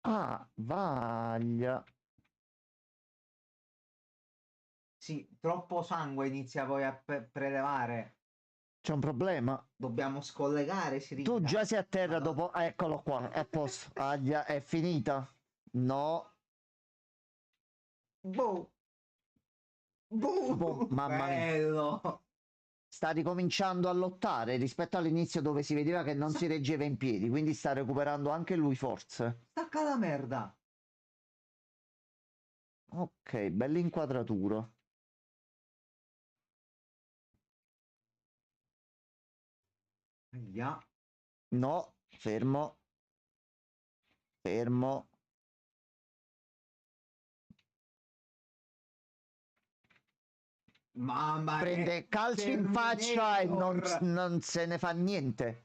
Ah, vaglia. Sì, troppo sangue inizia poi a prelevare. C'è un problema. Dobbiamo scollegare, Siringa. Tu già sei a terra Madonna. dopo. Eccolo qua, è a posto. Aglia, è finita. No. Boh. Boh. Boh, mamma mia. Bello. Sta ricominciando a lottare rispetto all'inizio dove si vedeva che non si reggeva in piedi, quindi sta recuperando anche lui forze. Stacca la merda. Ok, bella inquadratura. Aia. No, fermo. Fermo. Mamma Prende calci in faccia e non se ne fa niente.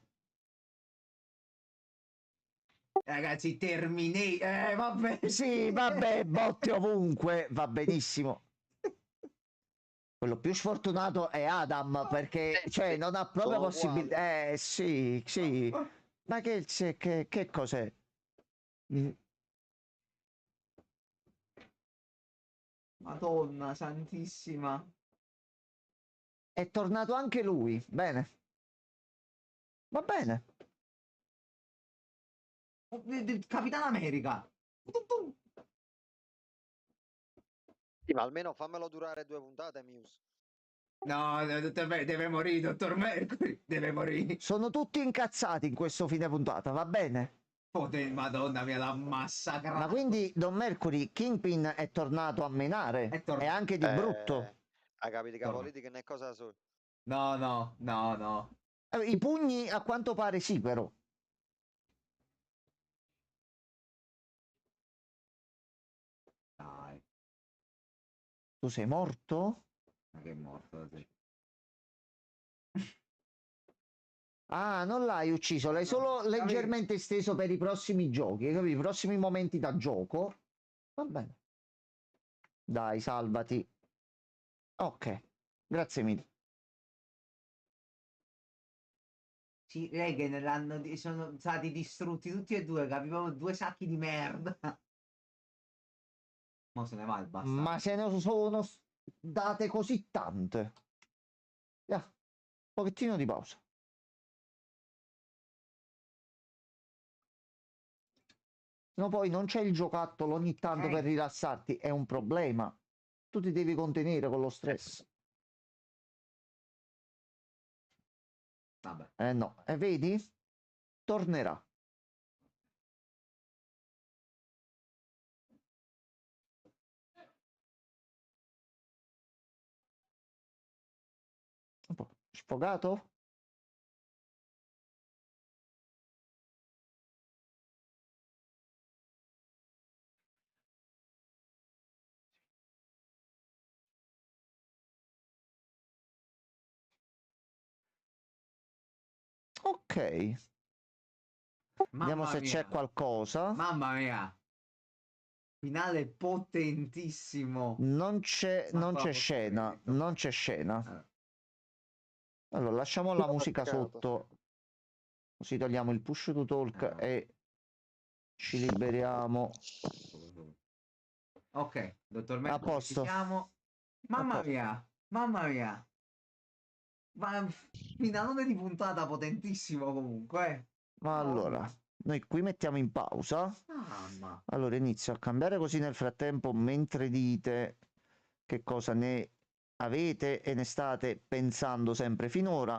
Ragazzi, Terminator. Vabbè. Sì, vabbè, botte ovunque, va benissimo. Quello più sfortunato è Adam perché cioè, non ha proprio Sono possibilità. Sì, sì. Ma che cos'è? Mm, Madonna santissima. È tornato anche lui. Bene. Va bene. Capitan America. Sì, ma almeno fammelo durare 2 puntate, Muse. No, deve morire, dottor Mercury. Deve morire. Sono tutti incazzati in questo fine puntata, va bene? Madonna mia, l'ha massacrato. Ma quindi Don Mercury, Kingpin è tornato a menare? È tornato. E anche di brutto. Hai capito che la Torna. politica non è cosa sola. No, no, no, no. I pugni a quanto pare sì, però. Dai, Tu sei morto? ma che è morto? Sì. Ah, non l'hai ucciso, l'hai No, solo avevi- leggermente esteso per i prossimi giochi, hai capito? I prossimi momenti da gioco. Va bene. Dai, salvati. Ok, grazie mille. Sì, Regen sono stati distrutti tutti e due, capivamo due sacchi di merda. Mo se ne va il bastardo. Ma se ne sono date così tante. Un pochettino di pausa. No, poi non c'è il giocattolo ogni tanto per rilassarti, è un problema. Tu ti devi contenere con lo stress. Vabbè. No, e vedi? Tornerà. Un po' sfogato? Ok, vediamo Mamma se mia. c'è qualcosa. Mamma mia. Finale potentissimo. Non c'è Salva scena, post-credito. non c'è scena. Eh, Allora, lasciamo Sì, la musica peccato. sotto, così togliamo il push to talk eh. e ci liberiamo. Ok, dottor A Mercury, ci posto. siamo. A Mamma posto. mia, mamma mia. Ma finalone di puntata potentissimo comunque. Ma allora, noi qui mettiamo in pausa. Mamma. Allora inizio a cambiare così nel frattempo, mentre dite che cosa ne avete e ne state pensando sempre finora.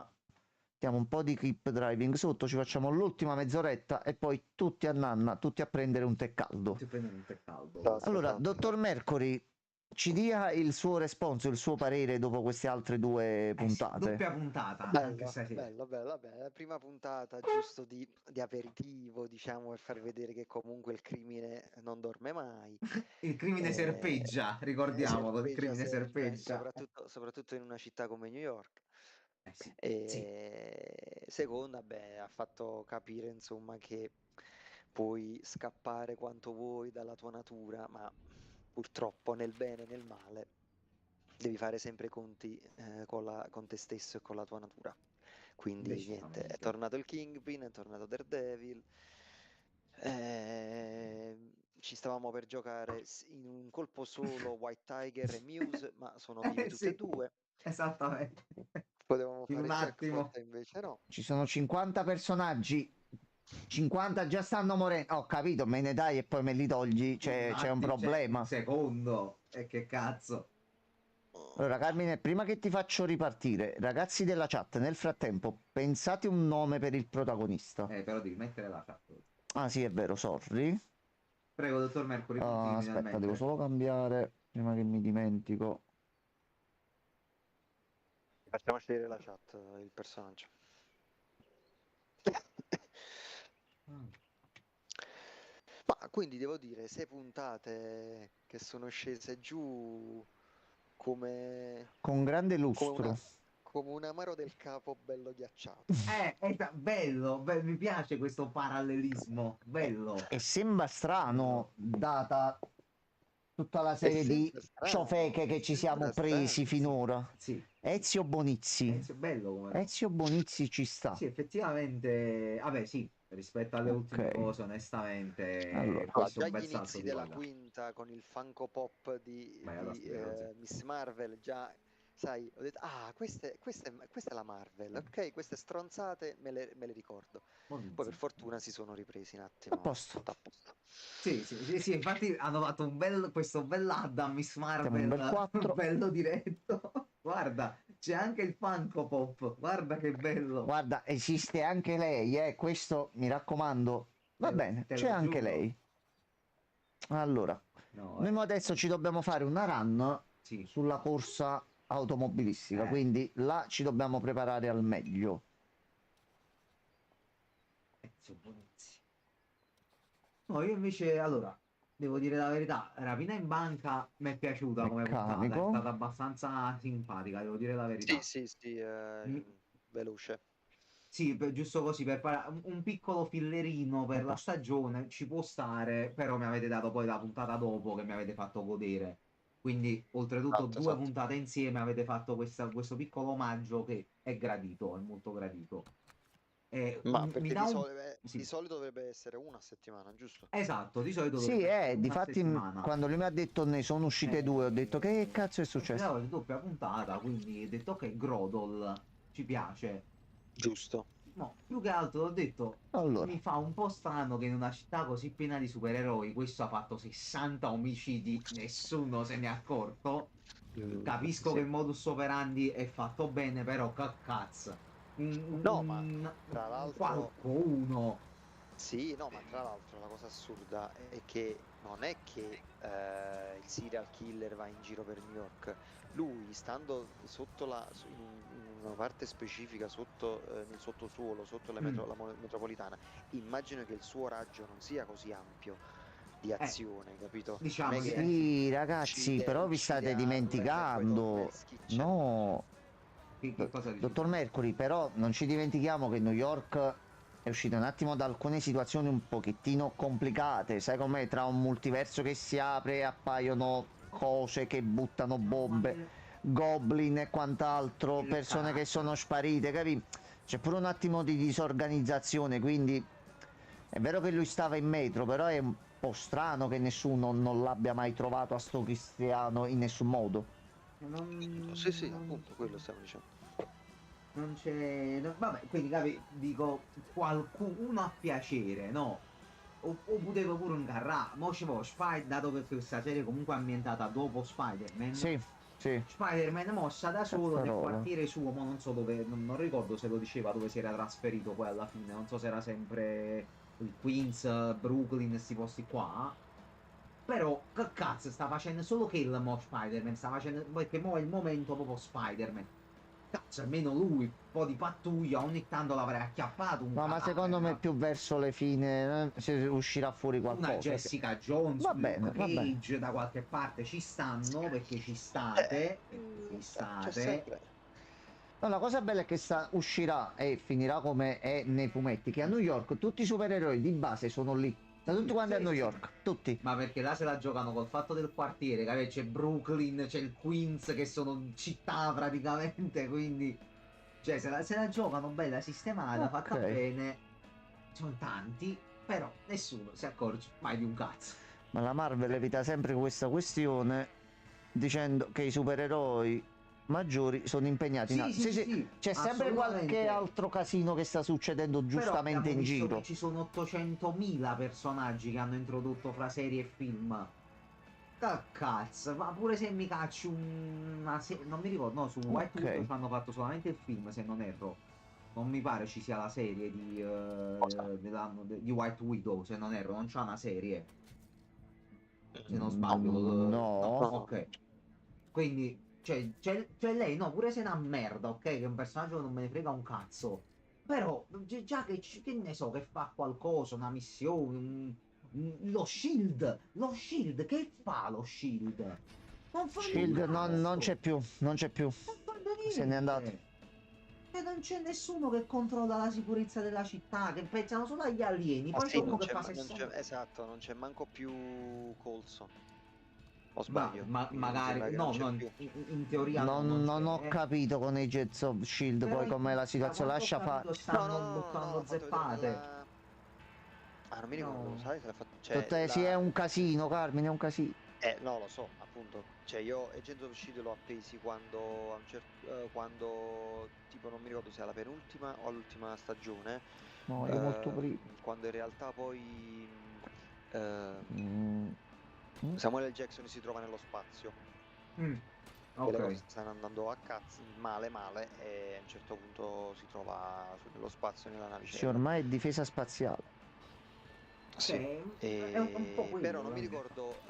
Mettiamo un po' di keep driving sotto, ci facciamo l'ultima mezz'oretta e poi tutti a nanna, tutti a prendere un tè caldo. Ti prendo un tè caldo. Esatto. Allora, dottor Mercury, ci dia il suo responso, il suo parere dopo queste altre due Sì, puntate. doppia puntata, anche stasera. Bella. La prima puntata giusto di aperitivo, diciamo, per far vedere che comunque il crimine non dorme mai. Il crimine serpeggia, ricordiamolo, il crimine serpeggia. Soprattutto in una città come New York. Sì, sì. E seconda, ha fatto capire insomma che puoi scappare quanto vuoi dalla tua natura, ma purtroppo nel bene e nel male devi fare sempre i conti con te stesso e con la tua natura. Quindi niente, è Decisamente. tornato il Kingpin, è tornato Daredevil. Ci stavamo per giocare in un colpo solo White Tiger e Muse, ma sono vivi tutti e Sì, due. esattamente. Potevamo In fare un attimo. jackpot e invece no. Ci sono 50 personaggi, 50 già stanno morendo. Ho capito, me ne dai e poi me li togli. C'è un Cioè, un problema. secondo. E che cazzo. Allora, Carmine, prima che ti faccio ripartire, ragazzi della chat, nel frattempo, pensate un nome per il protagonista. Però devi mettere la chat. Ah, sì, è vero, sorry. Prego, dottor Mercury, continui nel Aspetta, devo mentre. solo cambiare prima che mi dimentico. Facciamo scegliere la chat, il personaggio. Ma quindi devo dire, 6 puntate che sono scese giù come, Con grande come, lustro. come un amaro del capo bello ghiacciato. Bello, mi piace questo parallelismo. Bello. E sembra strano, data tutta la E serie di sembra strano, ciofeche che ci siamo sembra presi strano. finora. Sì. Ezio Bonizzi. Bello come. Ezio Bonizzi ci sta. Sì, effettivamente. Vabbè, sì, rispetto alle ultime Ok. cose, onestamente, Allora. Allora, questo è già un gli bel salto inizi di della qualità. quinta con il Funko Pop di, Vai, allora, sì. Miss Marvel, già, sai, ho detto, questa è la Marvel, ok, queste stronzate me le ricordo. Poi per fortuna si sono ripresi un A attimo, posto. tutto a posto. Sì, infatti hanno fatto questo bell'Adam Miss Siamo un bel Marvel, 4. bello diretto. Guarda, c'è anche il Funko Pop, guarda che bello. Guarda, esiste anche lei, questo mi raccomando. Va bene, Te c'è lo anche giuro. lei. Allora, No, noi adesso ci dobbiamo fare una run sì. sulla corsa automobilistica, quindi là ci dobbiamo preparare al meglio. No, io invece, allora, devo dire la verità, Rapina in banca mi è piaciuta come puntata, è Meccanico. stata abbastanza simpatica, devo dire la verità. Sì, Mi- veloce. Sì, giusto così, per fare un piccolo fillerino per la stagione ci può stare, però mi avete dato poi la puntata dopo che mi avete fatto godere. Quindi, oltretutto, Esatto, 2 esatto. puntate insieme avete fatto questo piccolo omaggio che è gradito, è molto gradito. Ma Mi perché dà un... di Sì, solito dovrebbe essere una settimana, giusto? esatto, di solito Sì, dovrebbe essere una difatti settimana. quando lui mi ha detto ne sono uscite due, ho detto che cazzo è successo? Però è doppia puntata, quindi ho detto ok, Grodol ci piace. Giusto. No, più che altro ho detto, Allora, mi fa un po' strano che in una città così piena di supereroi questo ha fatto 60 omicidi, nessuno se ne è accorto. Capisco che Sì. il modus operandi è fatto bene, però che cazzo. No, ma tra l'altro, Qualcuno. sì, no, ma tra l'altro la cosa assurda è che non è che il serial killer va in giro per New York. Lui, stando sotto in una parte specifica, sotto, nel sottosuolo, sotto Mm, metropolitana, immagino che il suo raggio non sia così ampio di eh, azione, capito? Non è diciamo che che sì, ragazzi, però vi uccide state Harlem e poi torna e dimenticando. schiccia. No, che cosa dici? dottor Mercury, però non ci dimentichiamo che New York è uscito un attimo da alcune situazioni un pochettino complicate. Sai com'è? Tra un multiverso che si apre, appaiono cose che buttano No, ma bombe, goblin e quant'altro, il persone che carattere. sono sparite, capi? C'è pure un attimo di disorganizzazione, quindi è vero che lui stava in metro, però è un po' strano che nessuno non l'abbia mai trovato a sto cristiano in nessun modo. Appunto, sì, sì, appunto, quello stiamo dicendo. Non c'è. Vabbè, quindi dico qualcuno a piacere, no? O potevo pure ingarrare. Mo ci vo dato che questa serie comunque è ambientata dopo Spider-Man. Sì, sì, Spider-Man mossa da solo nel cazzarola. quartiere suo, ma non so dove, non ricordo se lo diceva dove si era trasferito poi alla fine, non so se era sempre il Queens, Brooklyn, questi posti qua. Però, che cazzo, sta facendo solo kill mo Spider-Man, sta facendo, perché mo è il momento proprio Spider-Man. Cazzo, almeno lui, un po' di pattuglia, ogni tanto l'avrei acchiappato un No, ma secondo me cadavere. più verso le fine si uscirà fuori Una qualcosa. Jessica Jones, Va Luke bene, va bene. Cage da qualche parte ci stanno, perché ci C'è state. sempre. No, la cosa bella è che uscirà e finirà come è nei fumetti, che a New York tutti i supereroi di base sono lì. Stanno tutti quanti a Sì, New sì. York, tutti. Ma perché là se la giocano col fatto del quartiere, capito? C'è Brooklyn, c'è il Queens che sono città praticamente, quindi cioè se la giocano bella sistemata, Ok. fatta bene. Sono tanti, però nessuno si accorge mai di un cazzo. Ma la Marvel evita sempre questa questione dicendo che i supereroi maggiori sono impegnati in Sì, altro. sì, Sì, sì, sì, sì, c'è sempre qualche assolutamente. altro casino che sta succedendo Però giustamente abbiamo in visto che giro. ci sono 800.000 personaggi che hanno introdotto fra serie e film. Che cazzo, ma pure se mi cacci una serie, non mi ricordo, no, su White Widow Ok. ci hanno fatto solamente il film, se non erro. Non mi pare ci sia la serie Cosa? di White Widow, se non erro, non c'è una serie, se non No, sbaglio. No, No. no, no. ok. Quindi, c'è lei, no, pure se è una merda, ok? Che è un personaggio che non me ne frega un cazzo. Però, già che ne so, che fa qualcosa, una missione, lo Shield, che fa lo Shield? Non fanno un Shield non c'è cazzo, più, non c'è più. non fanno Se n'è andato. niente. E non c'è nessuno che controlla la sicurezza della città, che pensano solo agli alieni. Ma Poi c'è sì, uno che fa 60. esatto, non c'è manco più Coulson. O Ma, sbaglio? Mi sembra magari, che non no, c'è no, più. in teoria no, non Non ho c'è. capito con Agents of Shield Però poi com'è la da situazione. quanto ho Lascia fare. capito No, no, stanno no, no, no, l'ha buttando fatto vedere zeppate. nella... Ah, non mi ricordo, No. sai se l'ha fatto... Cioè, Sì, è un casino, Carmine, è un casino. No, lo so, appunto. Cioè, io Agents of Shield l'ho appesi quando, quando, tipo, non mi ricordo se è alla penultima o all'ultima stagione, No, io molto prima. quando in realtà poi Mm, mm. Samuel L. Jackson si trova nello spazio. Mm, Che le ok. cose stanno andando a cazzo, male male, e a un certo punto si trova nello spazio nella Sì, navicella. ormai è difesa spaziale. Sì, È un po' però quello, non mi dai. ricordo,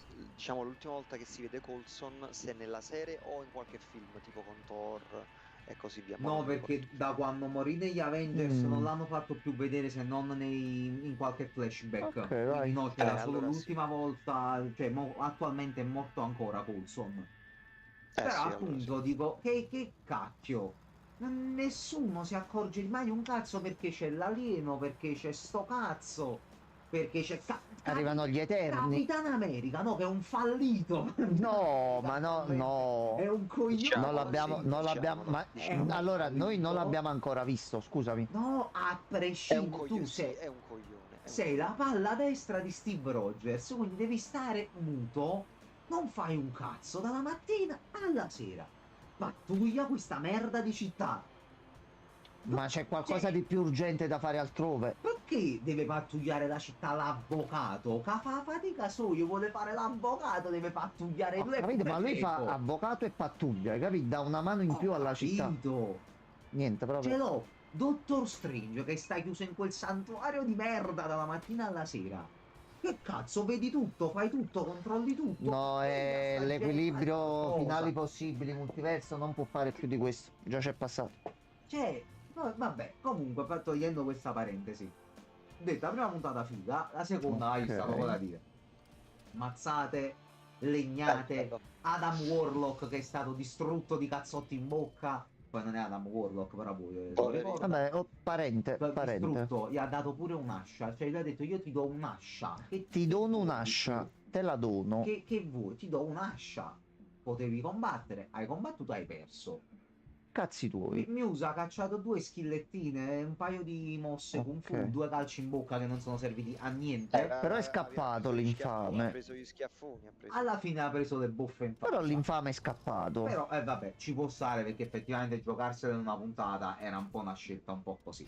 diciamo, l'ultima volta che si vede Coulson, se nella serie o in qualche film, tipo con Thor e così via, ma non No, mi ricordo. perché da quando morì negli Avengers non Mm, l'hanno fatto più vedere se non in qualche ok, flashback. Quindi vai. no, c'era solo Allora sì. l'ultima volta, cioè attualmente è morto ancora Coulson. Però Sì, allora sì. appunto dico, che cacchio. Nessuno si accorge mai un cazzo perché c'è l'alieno, perché c'è sto cazzo, perché c'è Arrivano gli Eterni. Capitan America, no, che è un fallito. No, ma no, È no. un coglione. Diciamo, Non l'abbiamo, ma Diciamolo. allora noi non Fallito. l'abbiamo ancora visto, scusami. No, a È un prescindere, tu coglione, sì, sei, è un coglione. È un sei la coglione. palla destra di Steve Rogers, quindi devi stare muto, non fai un cazzo dalla mattina alla sera. Pattuglia questa merda di città. Ma c'è qualcosa Cioè, di più urgente da fare altrove? perché deve pattugliare la città l'avvocato? Che fa fatica io vuole fare l'avvocato, deve pattugliare Ho lui. capito, ma lui fa avvocato e pattuglia, capito? Dà una mano in più alla città. Capito. Niente, Ce proprio. l'ho, Dottor Strange, che sta chiuso in quel santuario di merda dalla mattina alla sera. Che cazzo, vedi tutto, fai tutto, controlli tutto. No, è Sta l'equilibrio gente, finali possibili, multiverso non può fare più di questo. Già c'è passato. Cioè, vabbè, comunque, togliendo questa parentesi. Detto, la prima puntata figa, la seconda hai Ok. visto poco da dire. Mazzate, legnate, Bello. Adam Warlock che è stato distrutto di cazzotti in bocca. Poi non è Adam Warlock, però voi Poverino. Vabbè, parente. distrutto, gli ha dato pure un'ascia. Cioè, lui ha detto: io ti do un'ascia. Ti dono un'ascia, te la dono. Che vuoi? Ti do un'ascia. Potevi combattere, hai combattuto, hai perso. Cazzi tuoi. Muse ha cacciato 2 schillettine, un paio di mosse Kung Fu, Ok. 2 calci in bocca che non sono serviti a niente. Però è scappato l'infame. Ha preso gli schiaffoni. Alla fine ha preso le boffe in faccia. Però l'infame è scappato. Però, vabbè, ci può stare perché effettivamente giocarsela in una puntata era un po' una scelta un po' così.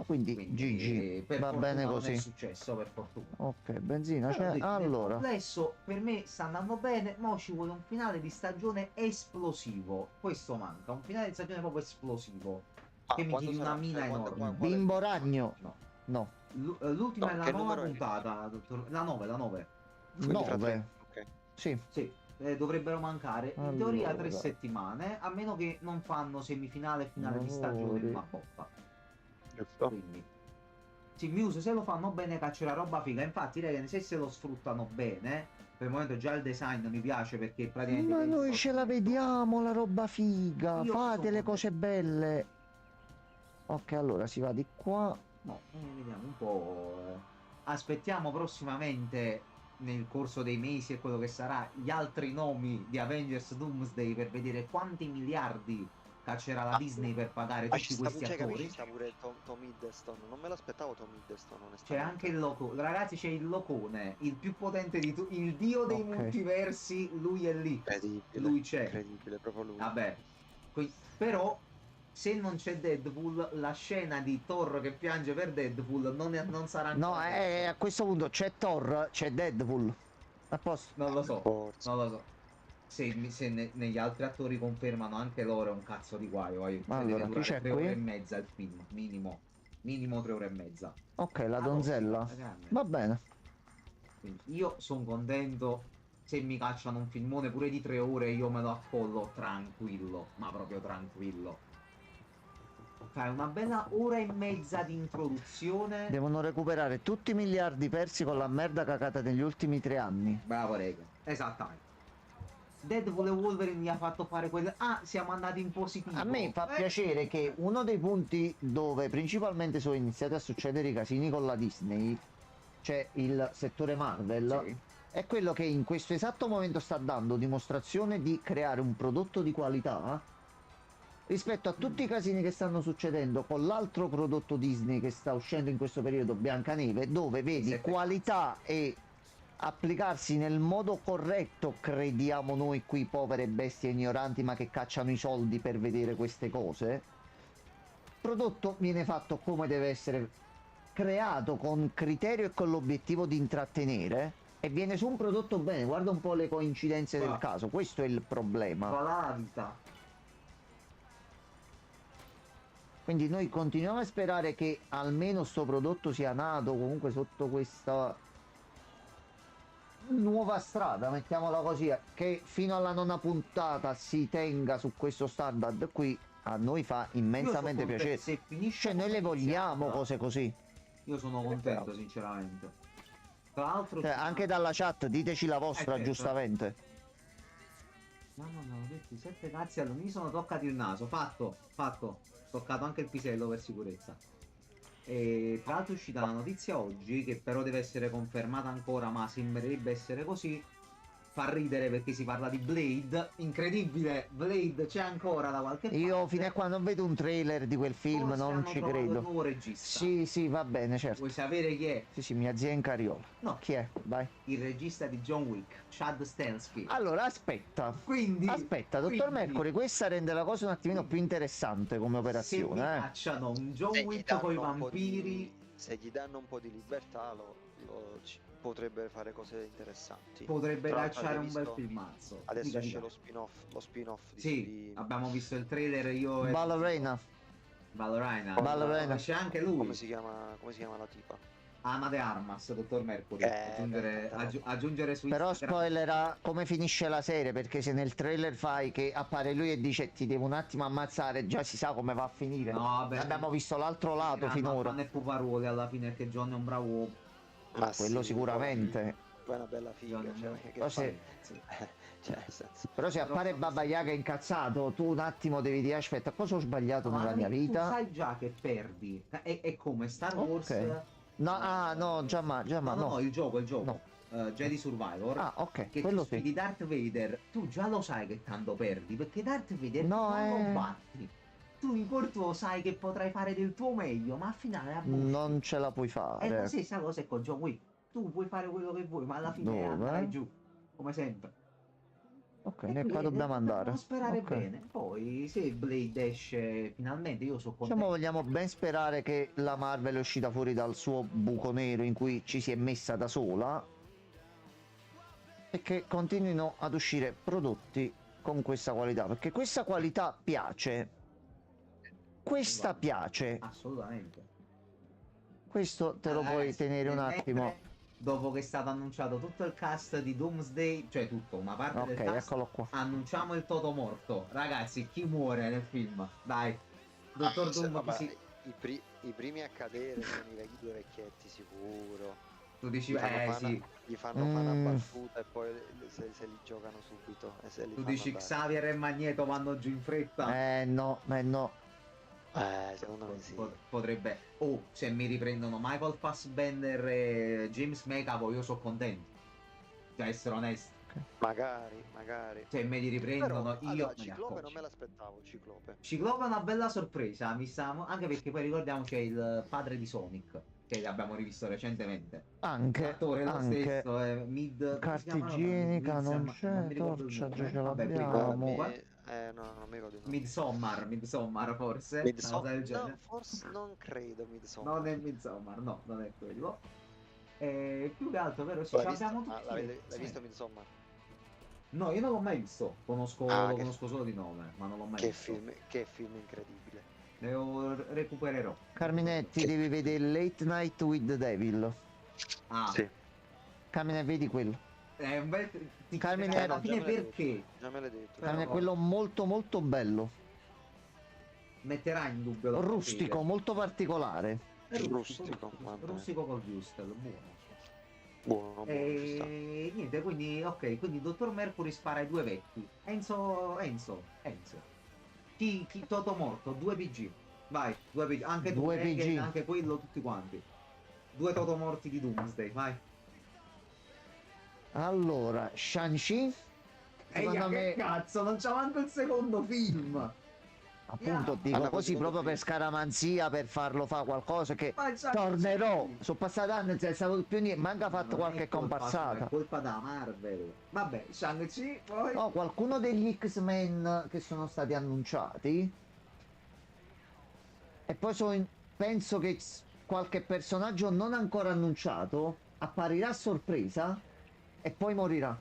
Quindi GG. Per Va fortuna bene non è così. successo, per fortuna. Ok, benzina Però c'è. detto, nel Allora. complesso per me sta andando bene, mo ci vuole un finale di stagione esplosivo. Questo manca, un finale di stagione proprio esplosivo. Che mi tiri una mina enorme. Bimbo ragno. No. No. L'ultima No, è la che nuova numero è? puntata, dottor. La 9. Quindi fra 9. 3. Ok. Sì. Sì, dovrebbero mancare in teoria 3 Allora. settimane, a meno che non fanno semifinale e finale di stagione in una botta. Giusto. Quindi sì, Muse se lo fanno bene caccerà roba figa. Infatti, Regen, se lo sfruttano bene, per il momento già il design mi piace perché praticamente. Ma noi ce la vediamo la roba figa. Io Fate sono le cose belle. Ok, allora si va di qua. No, vediamo un po'. Aspettiamo prossimamente, nel corso dei mesi e quello che sarà, gli altri nomi di Avengers Doomsday per vedere quanti miliardi caccerà la Disney per pagare Ma tutti ci sta, questi cioè, capisci, attori. sta pure Tom Hiddleston. Non me l'aspettavo Tom Hiddleston, onestamente. C'è anche il loco, ragazzi, c'è il locone, il più potente di tutti, il dio dei Ok. multiversi, lui è lì. Incredibile. Lui c'è. Incredibile, proprio lui. Vabbè, però se non c'è Deadpool, la scena di Thor che piange per Deadpool non sarà No, ancora a questo punto c'è Thor, c'è Deadpool. A posto. non lo so, Forza. non lo so. Se negli altri attori confermano anche loro è un cazzo di guaio. Allora, chi c'è 3 qui? ore e mezza il film, minimo 3 ore e mezza. Ok, la Ah, donzella. no, grande. Va bene. Quindi io sono contento. Se mi cacciano un filmone pure di 3 ore io me lo accollo tranquillo, ma proprio tranquillo. Fai una bella ora e mezza di introduzione. Devono recuperare tutti i miliardi persi con la merda cagata negli ultimi 3 anni. Bravo Rega, esattamente. Deadpool e Wolverine mi ha fatto fare quel. Ah, siamo andati in positivo. A me fa piacere che uno dei punti dove principalmente sono iniziati a succedere i casini con la Disney, cioè il settore Marvel, Sì. è quello che in questo esatto momento sta dando dimostrazione di creare un prodotto di qualità rispetto a tutti i casini che stanno succedendo con l'altro prodotto Disney che sta uscendo in questo periodo, Biancaneve, dove vedi Sette qualità e applicarsi nel modo corretto, crediamo noi qui povere bestie ignoranti ma che cacciano i soldi per vedere queste cose. Il prodotto viene fatto come deve essere creato, con criterio e con l'obiettivo di intrattenere, e viene su un prodotto bene. Guarda un po' le coincidenze del caso, questo è il problema. Va la vita. Quindi noi continuiamo a sperare che almeno sto prodotto sia nato comunque sotto questa nuova strada, mettiamola così, che fino alla 9ª puntata si tenga su questo standard qui, a noi fa immensamente piacere. Se finisce Cioè noi le vogliamo cose così. Io sono contento, sinceramente. Tra l'altro, Cioè, anche dalla chat diteci la vostra, certo. giustamente. No, no, no, ho detto 7 cazzi mi sono toccati il naso. Fatto, fatto. Toccato anche il pisello per sicurezza. E tra l'altro è uscita la notizia oggi, che però deve essere confermata ancora, ma sembrerebbe essere così. Fa ridere perché si parla di Blade. Incredibile, Blade c'è ancora da qualche parte. Io fino a quando non vedo un trailer di quel film Forse non hanno ci trovato il credo. nuovo regista. Sì, sì, va bene, certo. Vuoi sapere chi è? Sì, sì, mia zia in carriola. No, Chi è? Vai. il regista di John Wick, Chad Stahelski. Allora, aspetta. Quindi, Aspetta, dottor quindi, Mercury, questa rende la cosa un attimino più interessante come se mi operazione, cacciano un John Se gli Wick con i danno un po' vampiri, se gli danno un po' di libertà, potrebbe fare cose interessanti. potrebbe Tra l'altro cacciare avete un bel visto, filmazzo. adesso Dica, esce dica. lo spin-off Sì, di abbiamo visto il trailer io e Ballerina. Ballerina. Ballerina. C'è anche lui. come si chiama la tipa? Ana de Armas, dottor Mercury. Aggiungere su Però Instagram. spoilerà come finisce la serie, perché se nel trailer fai che appare lui e dice ti devo un attimo ammazzare, già si sa come va a finire. No, vabbè. Abbiamo visto l'altro lato finora. Non è puparole alla fine che John è un bravo uomo. Ma Quello sì, sicuramente. poi è una bella figa, John è cioè, un- che Però se- Sì. cioè, nel senso, Però se appare Baba Yaga incazzato, tu un attimo devi dire aspetta, cosa ho sbagliato No, nella ma mia tu vita? sai già che perdi. È come Star Wars. Ok. No, no, già ma, No, il gioco. No. Jedi Survivor. Ah, ok, Che quello tu sfidi sì. Darth Vader, tu già lo sai che tanto perdi, perché Darth Vader No, non lo batti. Tu in cuor tuo sai che potrai fare del tuo meglio, ma a finale a Non ce la puoi È la fare. stessa cosa è con John Wick. Tu puoi fare quello che vuoi, ma alla fine Dove? andrai giù, come sempre. Ok, E noi qua quindi dobbiamo andare. dobbiamo sperare Ok. bene. Poi se Blade esce finalmente, io sono Diciamo, contento. vogliamo ben sperare che la Marvel è uscita fuori dal suo buco nero in cui ci si è messa da sola e che continuino ad uscire prodotti con questa qualità, perché questa qualità piace. Questa piace. Assolutamente. Questo te lo puoi Ragazzi, tenere un nel attimo. mentre, dopo che è stato annunciato tutto il cast di Doomsday, cioè tutto, una parte Ok, del cast, eccolo qua. annunciamo il Toto morto. Ragazzi, chi muore nel film? Dai, Dottor Doom, vabbè, chi si... i primi a cadere sono i due vecchietti sicuro. Tu dici, Gli fanno fare sì. gli fanno fare una battuta e poi se li giocano subito e se li Tu fanno dici andare. Xavier e Magneto vanno giù in fretta? No, no. Secondo me sì. Potrebbe... Oh, se mi riprendono Michael Fassbender e James McAvoy, io sono contento. Cioè, essere onesto. Magari. Se me li riprendono, Però, io allora, me ne Ciclope non accorgo. me l'aspettavo, Ciclope. Ciclope è una bella sorpresa, mi sa, anche perché poi ricordiamoci è il padre di Sonic, che abbiamo rivisto recentemente. Anche, L'attore è lo stesso, è mid... carta igienica non non c'è, mi ricordo il torcia nome. già ce Vabbè, qui l'abbiamo. No, non mi ricordo il nome. Midsommar forse, una cosa del No, genere. forse non credo Midsommar. Non è Midsommar, no, non è quello. Più che altro, vero, sì, L'hai ce visto? l'abbiamo tutti. L'hai visto Midsommar? No, io non l'ho mai visto, lo che- conosco solo di nome, ma non l'ho mai Che visto. film incredibile. Recupererò. Carminetti, devi vedere Late Night with the Devil. Ah, Sì. Carmine, vedi quello. è un bel... Carmine, alla no, fine già me l'hai perché? Già me l'hai detto. Però- Carmine, quello molto molto bello. Metterà in dubbio la Rustico, molto particolare. Rustico, vabbè. Rustico col Wustel, buono. Buono, ci sta. E niente, quindi ok, quindi Dottor Mercury spara ai due vecchi. Enzo. Chi Toto morto, 2 PG. Vai, 2 PG. Anche tu, 2 PG. anche quello, tutti quanti. 2 Toto morti di Doomsday, vai. Allora, Shang-Chi, secondo me, cazzo, non c'è manco il secondo film. appunto, dico Allora, così secondo proprio me- per scaramanzia, per farlo fare qualcosa che Ma c'è- tornerò. Sono passati anni senza più niente, manca fatto Non è qualche colpa sua, comparsata. È colpa da Marvel. Vabbè, Shang-Chi, poi... No, qualcuno degli X-Men che sono stati annunciati. E poi penso che qualche personaggio non ancora annunciato apparirà a sorpresa e poi morirà.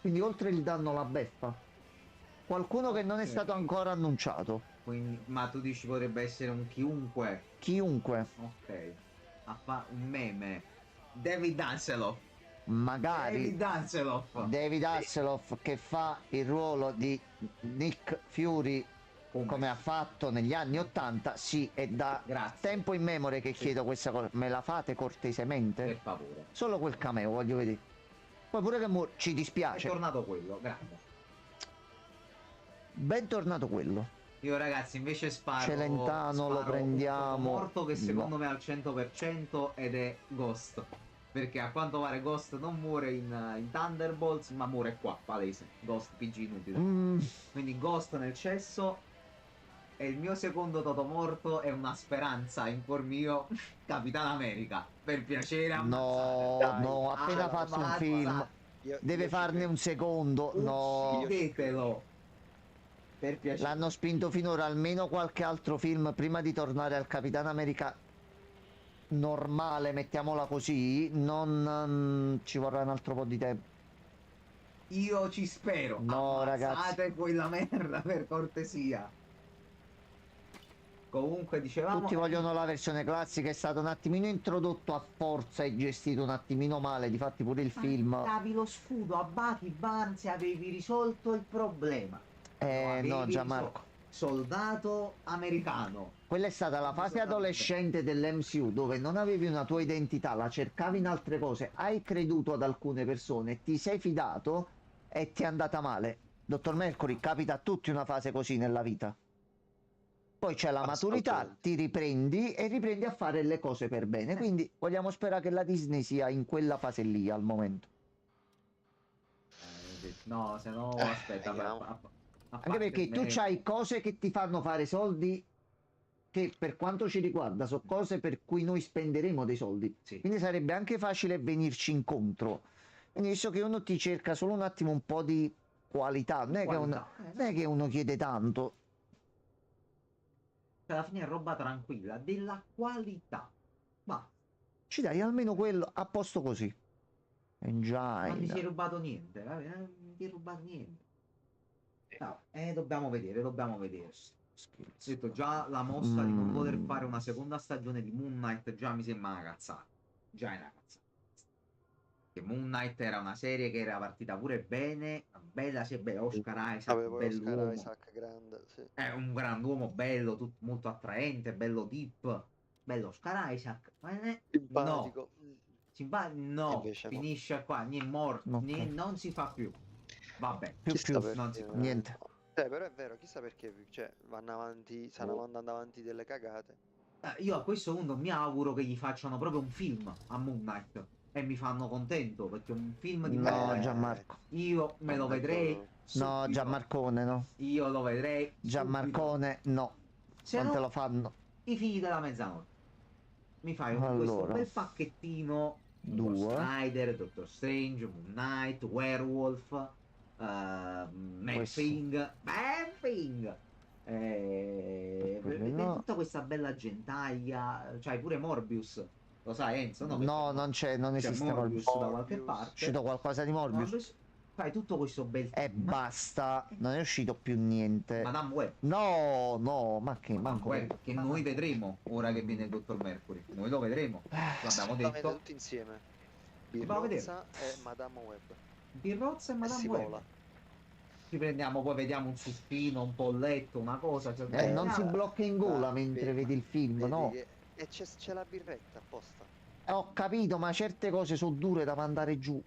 Quindi oltre gli danno la beffa. Qualcuno che non è Ok. stato ancora annunciato. Quindi, ma tu dici potrebbe essere un chiunque. Chiunque, Ok. Un meme. David Hasselhoff. magari David Hasselhoff. David Hasselhoff che fa il ruolo di Nick Fury come ha fatto negli anni 80, sì, è da Grazie. tempo in memoria che Sì. chiedo questa cosa. Me la fate cortesemente? Per favore. Solo quel cameo voglio vedere. Poi pure che ci È dispiace. tornato quello, grande. Bentornato quello. Io ragazzi invece sparo Celentano lo sparo prendiamo. un morto che secondo No. me è al 100% ed è Ghost. Perché a quanto pare Ghost non muore in Thunderbolts, ma muore qua, palese. Ghost PG inutile. Quindi Ghost nel cesso. E il mio secondo totomorto è una speranza in cuor mio, Capitan America. Per piacere, ammazzate. No, no, appena fatto un film deve farne un secondo. No, Uccidetelo. Per piacere. l'hanno spinto finora almeno qualche altro film prima di tornare al Capitan America normale, mettiamola così. Non ci vorrà un altro po' di tempo. Io ci spero. No, Ammazzate ragazzi. quella merda per cortesia. Comunque dicevamo Tutti vogliono la versione classica, è stato un attimino introdotto a forza e gestito un attimino male, difatti pure il film. davi lo scudo a Bucky Barnes e avevi risolto il problema. No, Gianmarco. Soldato americano. Quella è stata la fase adolescente dell'MCU dove non avevi una tua identità, la cercavi in altre cose, hai creduto ad alcune persone, ti sei fidato e ti è andata male. Dottor Mercury, capita a tutti una fase così nella vita. Poi c'è la maturità, ti riprendi e riprendi a fare le cose per bene. Quindi vogliamo sperare che la Disney sia in quella fase lì al momento. No, se no aspetta. Anche perché tu c'hai cose che ti fanno fare soldi che per quanto ci riguarda sono cose per cui noi spenderemo dei soldi. Sì. Quindi sarebbe anche facile venirci incontro. Quindi visto che uno ti cerca solo un attimo un po' di qualità, non è che uno chiede tanto. Alla fine è roba tranquilla, della qualità. Ma Ci dai almeno quello a posto così. non ti Engine. sei rubato niente, vabbè, non ti hai rubato niente. No, dobbiamo vedere. Ho detto già la mossa di non voler fare una seconda stagione di Moon Knight già mi sembra una cazzata. Già è una cazzata. Che Moon Knight era una serie che era partita pure bene, bella, se bella, Oscar Isaac, bell'uomo. Isaac grande, sì. È un grand'uomo bello, molto attraente, bello deep, bello Oscar Isaac. Simpatico. No, Invece no. finisce qua, niente morto, Ok. non si fa più. Vabbè, Chissà non si perché, fa. Niente. però è vero, chissà perché, cioè, vanno avanti, stanno andando avanti delle cagate. Io a questo punto mi auguro che gli facciano proprio un film a Moon Knight e mi fanno contento perché un film di Moon No, Knight Gianmarco. io me lo vedrei subito. No, Gianmarcone, no. Io lo vedrei Gianmarcone, no. Se Non no, te lo fanno. i figli della mezzanotte. Mi fai questo Allora. bel pacchettino. Due. Snyder, Doctor Strange, Moon Knight, Werewolf, Manthing, no. tutta questa bella gentaglia, c'hai pure Morbius, lo sai Enzo? No, non c'è, non c'è esiste Morbius Morbius. da qualche È parte. uscito qualcosa di Morbius? Fai tutto questo bel E basta, non è uscito più niente. Madame Web. No, no, ma che manco. Che noi vedremo ora che viene il Dottor Mercury. Noi lo vedremo. L'abbiamo detto. Tutti insieme. Dobbiamo Birrozza e Madame Web. Birrozza e Madame si Web. vola. Ci prendiamo, poi vediamo un suspino, un polletto, una cosa. Non si blocca in gola mentre vedi il film, no? E c'è la birretta apposta. Ho capito, ma certe cose sono dure da mandare giù.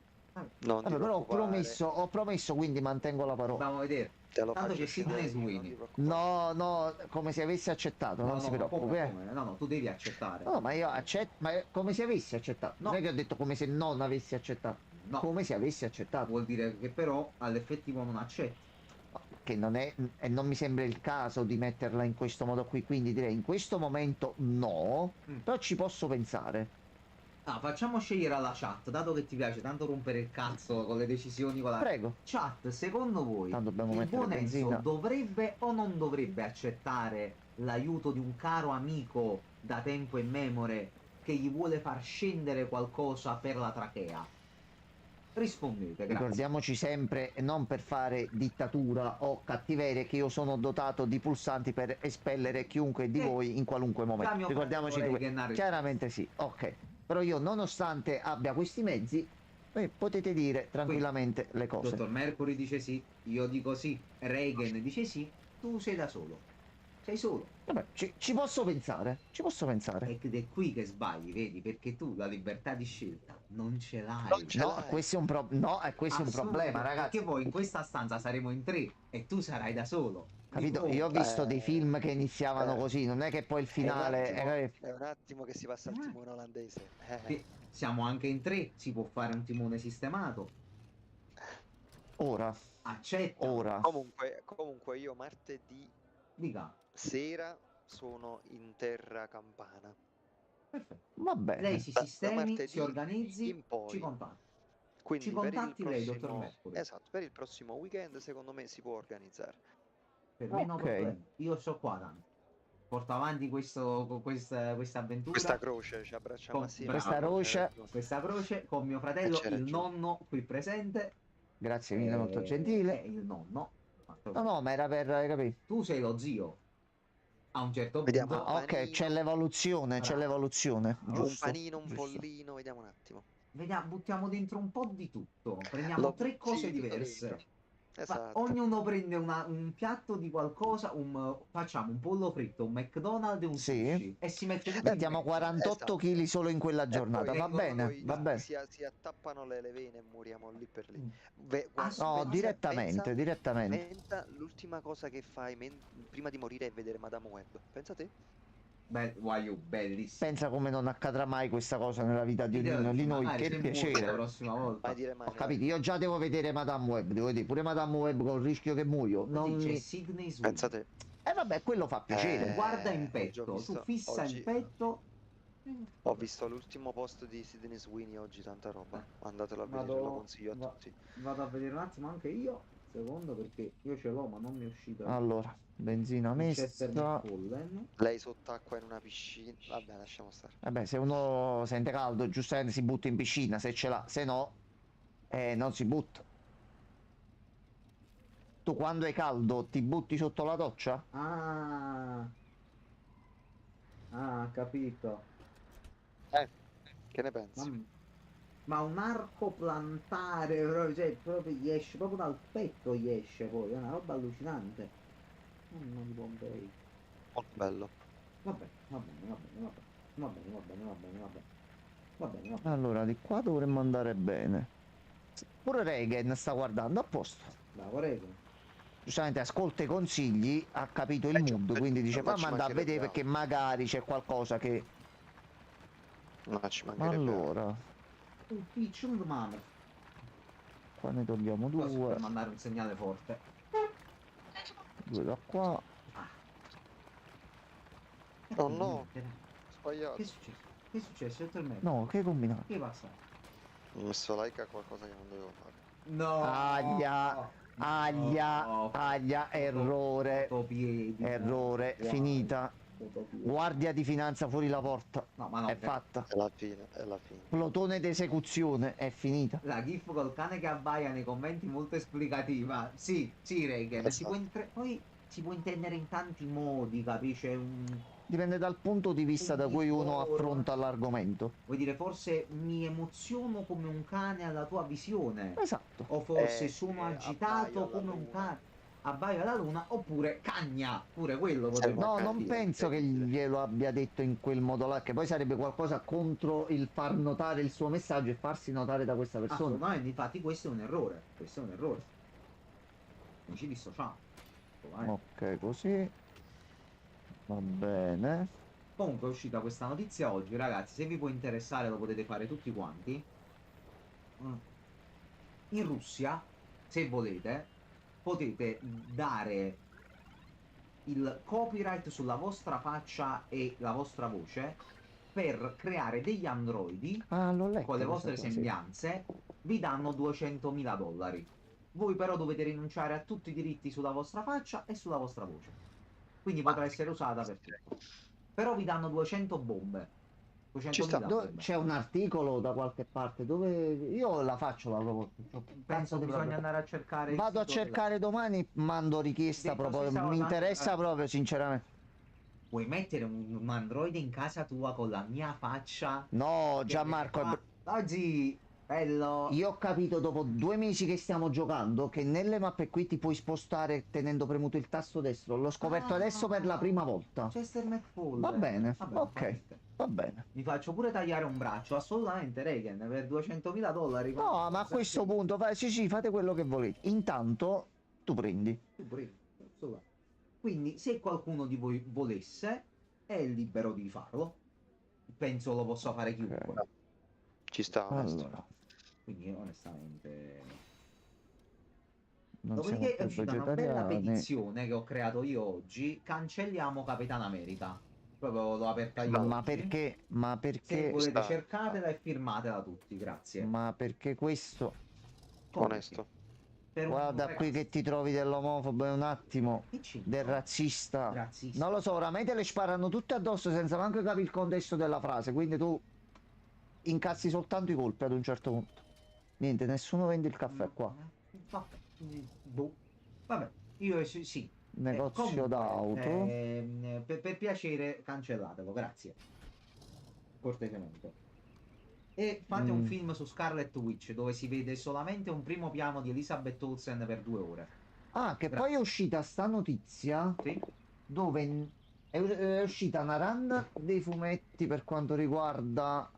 Non Vabbè, però ho promesso, quindi mantengo la parola. Dobbiamo vedere. Te lo Tanto faccio c'è Sidney Sweeney. No, no, come se avessi accettato, non si preoccupi. No, tu devi accettare. No, ma io accetto, ma è come se avessi accettato. No. Non è che ho detto come se non avessi accettato. No. Come se avessi accettato. Vuol dire che però all'effettivo non accetti. Che non è, e non mi sembra il caso di metterla in questo modo qui, quindi direi in questo momento no, però ci posso pensare. Facciamo scegliere alla chat, dato che ti piace tanto rompere il cazzo con le decisioni con la Prego. chat, secondo voi Tanto dobbiamo il mettere buon Enzo benzina. dovrebbe o non dovrebbe accettare l'aiuto di un caro amico da tempo immemore che gli vuole far scendere qualcosa per la trachea? Rispondete, grazie. Ricordiamoci sempre, non per fare dittatura o cattiveria, che io sono dotato di pulsanti per espellere chiunque di voi in qualunque momento. Ricordiamoci di questo. Chiaramente sì, ok. Però io, nonostante abbia questi mezzi, potete dire tranquillamente le cose. Dottor Mercury dice sì, io dico sì, Reagan dice sì, tu sei da solo. sei solo. Vabbè, ci posso pensare, ci posso pensare. Ed è qui che sbagli, vedi? Perché tu la libertà di scelta non ce l'hai. Non ce No, l'hai. questo è un questo è un problema, ragazzi. Perché poi in questa stanza saremo in 3 e tu sarai da solo. Capito? Dico, Io ho visto dei film che iniziavano eh, così, non è che poi il finale... È un attimo che si passa al timone olandese. siamo anche in 3, si può fare un timone sistemato. Ora, Accetta. ora. Comunque io martedì Dica. sera sono in terra campana. Perfetto. Va bene. Lei si Da sistemi, martedì si organizzi, in poi. ci contatti. Quindi Ci per il contatti lei, dottor prossimo, Mercury. esatto, per il prossimo weekend secondo me si può organizzare. Per me no Ok. problema. Io sto qua tanto. Porto avanti questa avventura. Questa croce ci abbracciamo Con- assieme. Questa bravo, croce. Questa croce con mio fratello, c'è il ragione. nonno qui presente. Grazie mille, molto gentile. Il nonno. No, no, ma era per... capire. Tu sei lo zio. A un certo Vediamo. punto. Ah, ok, c'è panino. l'evoluzione, c'è Bravo. l'evoluzione. Un Un Giusto. panino, un giusto. pollino, vediamo un attimo. Vediamo, buttiamo dentro un po' di tutto. Prendiamo Lo 3 cose butti tutto diverse. dentro. Esatto. Ognuno prende un piatto di qualcosa, facciamo un pollo fritto, un McDonald's e un Sì. sushi e si mette tutto Mettiamo in 48 Esatto. kg solo in quella E giornata. poi Va bene, poi va bene. si attappano le vene e moriamo lì per lì. Mm. Guarda, No, Aspetta, direttamente, direttamente. pensa, l'ultima cosa che fai prima di morire è vedere Madame Web. Pensa te? Bellissimo. Pensa come non accadrà mai questa cosa nella vita di ognuno di noi. Magari Che se muore la piacere. prossima volta. Mai dire mai. Ho capito, io già devo vedere Madame Web, devo dire, pure Madame Web con il rischio che muoio. Non Così c'è mi... Sydney Sweeney. Pensa te. vabbè, quello fa piacere. Guarda in oggi petto, ho visto- tu fissa oggi- in petto. Ho visto l'ultimo post di Sydney Sweeney oggi, tanta roba. Andatelo a vedere, Vado- lo consiglio a va- tutti. Vado a vedere un attimo anche io. Secondo perché io ce l'ho ma non mi è uscito. Allora, benzina Manchester messa. McCullen. Lei sott'acqua in una piscina. Vabbè, lasciamo stare. Vabbè, se uno sente caldo, giustamente si butta in piscina, se ce l'ha, se no, non si butta. Tu quando è caldo ti butti sotto la doccia? Capito. Che ne pensi? Ma un arco plantare, cioè proprio gli esce, proprio dal petto gli esce poi, è una roba allucinante. Mamma di Pompei. Molto bello. Va bene, va bene, va bene, va bene. Va bene, va bene, va bene, va bene. Va bene, va bene. Allora, di qua dovremmo andare bene. Pure Reagan sta guardando, a posto. Bravo Reco. Giustamente ascolta i consigli, ha capito il certo, mood, quindi dice ma ci fammi andare a vedere mancherebbe perché magari c'è qualcosa che... No, ci mancherebbe. Allora, Un picciolo di mano. qua ne togliamo Questo due, per mandare un segnale forte. due da qua. Oh no, Che sbagliato. è successo? Che è successo? Dottor Mercury? No, che combinato? Che passa? Ho messo like a qualcosa che non dovevo fare. No! Aglia, aglia, aglia, errore, Fotopiedi. errore, Wow. finita. Fotopiedi. Guardia di finanza fuori la porta, No, ma no, è fatta. È la fine, è la fine. Plotone d'esecuzione, è finita. la gif col cane che abbaia nei commenti molto esplicativa. Sì, Reagan, Esatto. poi si può intendere in tanti modi, capisce? Dipende dal punto di vista da cui uno affronta l'argomento. Vuoi dire, forse mi emoziono come un cane alla tua visione, Esatto. o forse sono abbaio agitato alla come un luna. cane, abbaio alla luna, oppure cagna, pure quello Sì, potrebbe No, ok, non dire. penso che glielo abbia detto in quel modo là, che poi sarebbe qualcosa contro il far notare il suo messaggio e farsi notare da questa persona. Assolutamente, infatti questo è un errore, questo è un errore. Non ci dissociamo. Vai. Ok, così. Va bene. Comunque è uscita questa notizia oggi, ragazzi, se vi può interessare lo potete fare tutti quanti. In Russia, se volete, potete dare il copyright sulla vostra faccia e la vostra voce per creare degli androidi Ah, l'ho letto. con le questa vostre cosa, sì. sembianze, vi danno $200.000. Voi però dovete rinunciare a tutti i diritti sulla vostra faccia e sulla vostra voce. Quindi potrà essere usata per tutto. Però vi danno 200 bombe. 200.000 bombe. C'è un articolo da qualche parte dove io la faccio la proposta. Penso che bisogna andare a cercare. il Vado a sito cercare domani, mando richiesta Dentro proprio. si stava Mi dando- interessa proprio, sinceramente. Vuoi mettere un androide in casa tua con la mia faccia? No, Gianmarco, Oggi Bello. Io ho capito dopo 2 mesi che stiamo giocando che nelle mappe qui ti puoi spostare tenendo premuto il tasto destro. L'ho scoperto adesso per la prima volta. Chester McFall. Va bene, Vabbè, non fa ok, niente. va bene. Mi faccio pure tagliare un braccio, assolutamente, Reagan, per $200.000. No, ma a questo punto, sì, sì, fate quello che volete. Intanto, tu prendi. Tu prendi, assolutamente. Quindi, se qualcuno di voi volesse, è libero di farlo. Penso lo possa fare chiunque. Ok. Ci sta, onesto. Allora, Quindi, onestamente... non siamo Dopodiché è più uscita una bella vegetariani. petizione che ho creato io oggi. Cancelliamo Capitan America. Proprio l'ho aperta io Ma oggi. perché? Ma Se perché? volete sta. cercatela e firmatela tutti, grazie. Ma perché questo? Come Onesto. per un Guarda qui ragazzo. che ti trovi dell'omofobo un attimo, Che c'entra? del razzista. Razzista. Non lo so, oramai te le sparano tutte addosso senza manco capire il contesto della frase, quindi tu incassi soltanto i colpi ad un certo punto. Niente, nessuno vende il caffè qua. Boh. Vabbè, io sì. Negozio Comunque, d'auto. per piacere, cancellatelo, grazie. Cortesemente. E fate un film su Scarlet Witch dove si vede solamente un primo piano di Elizabeth Olsen per 2 ore. Ah, che Grazie. poi è uscita sta notizia Sì? dove è uscita una run dei fumetti per quanto riguarda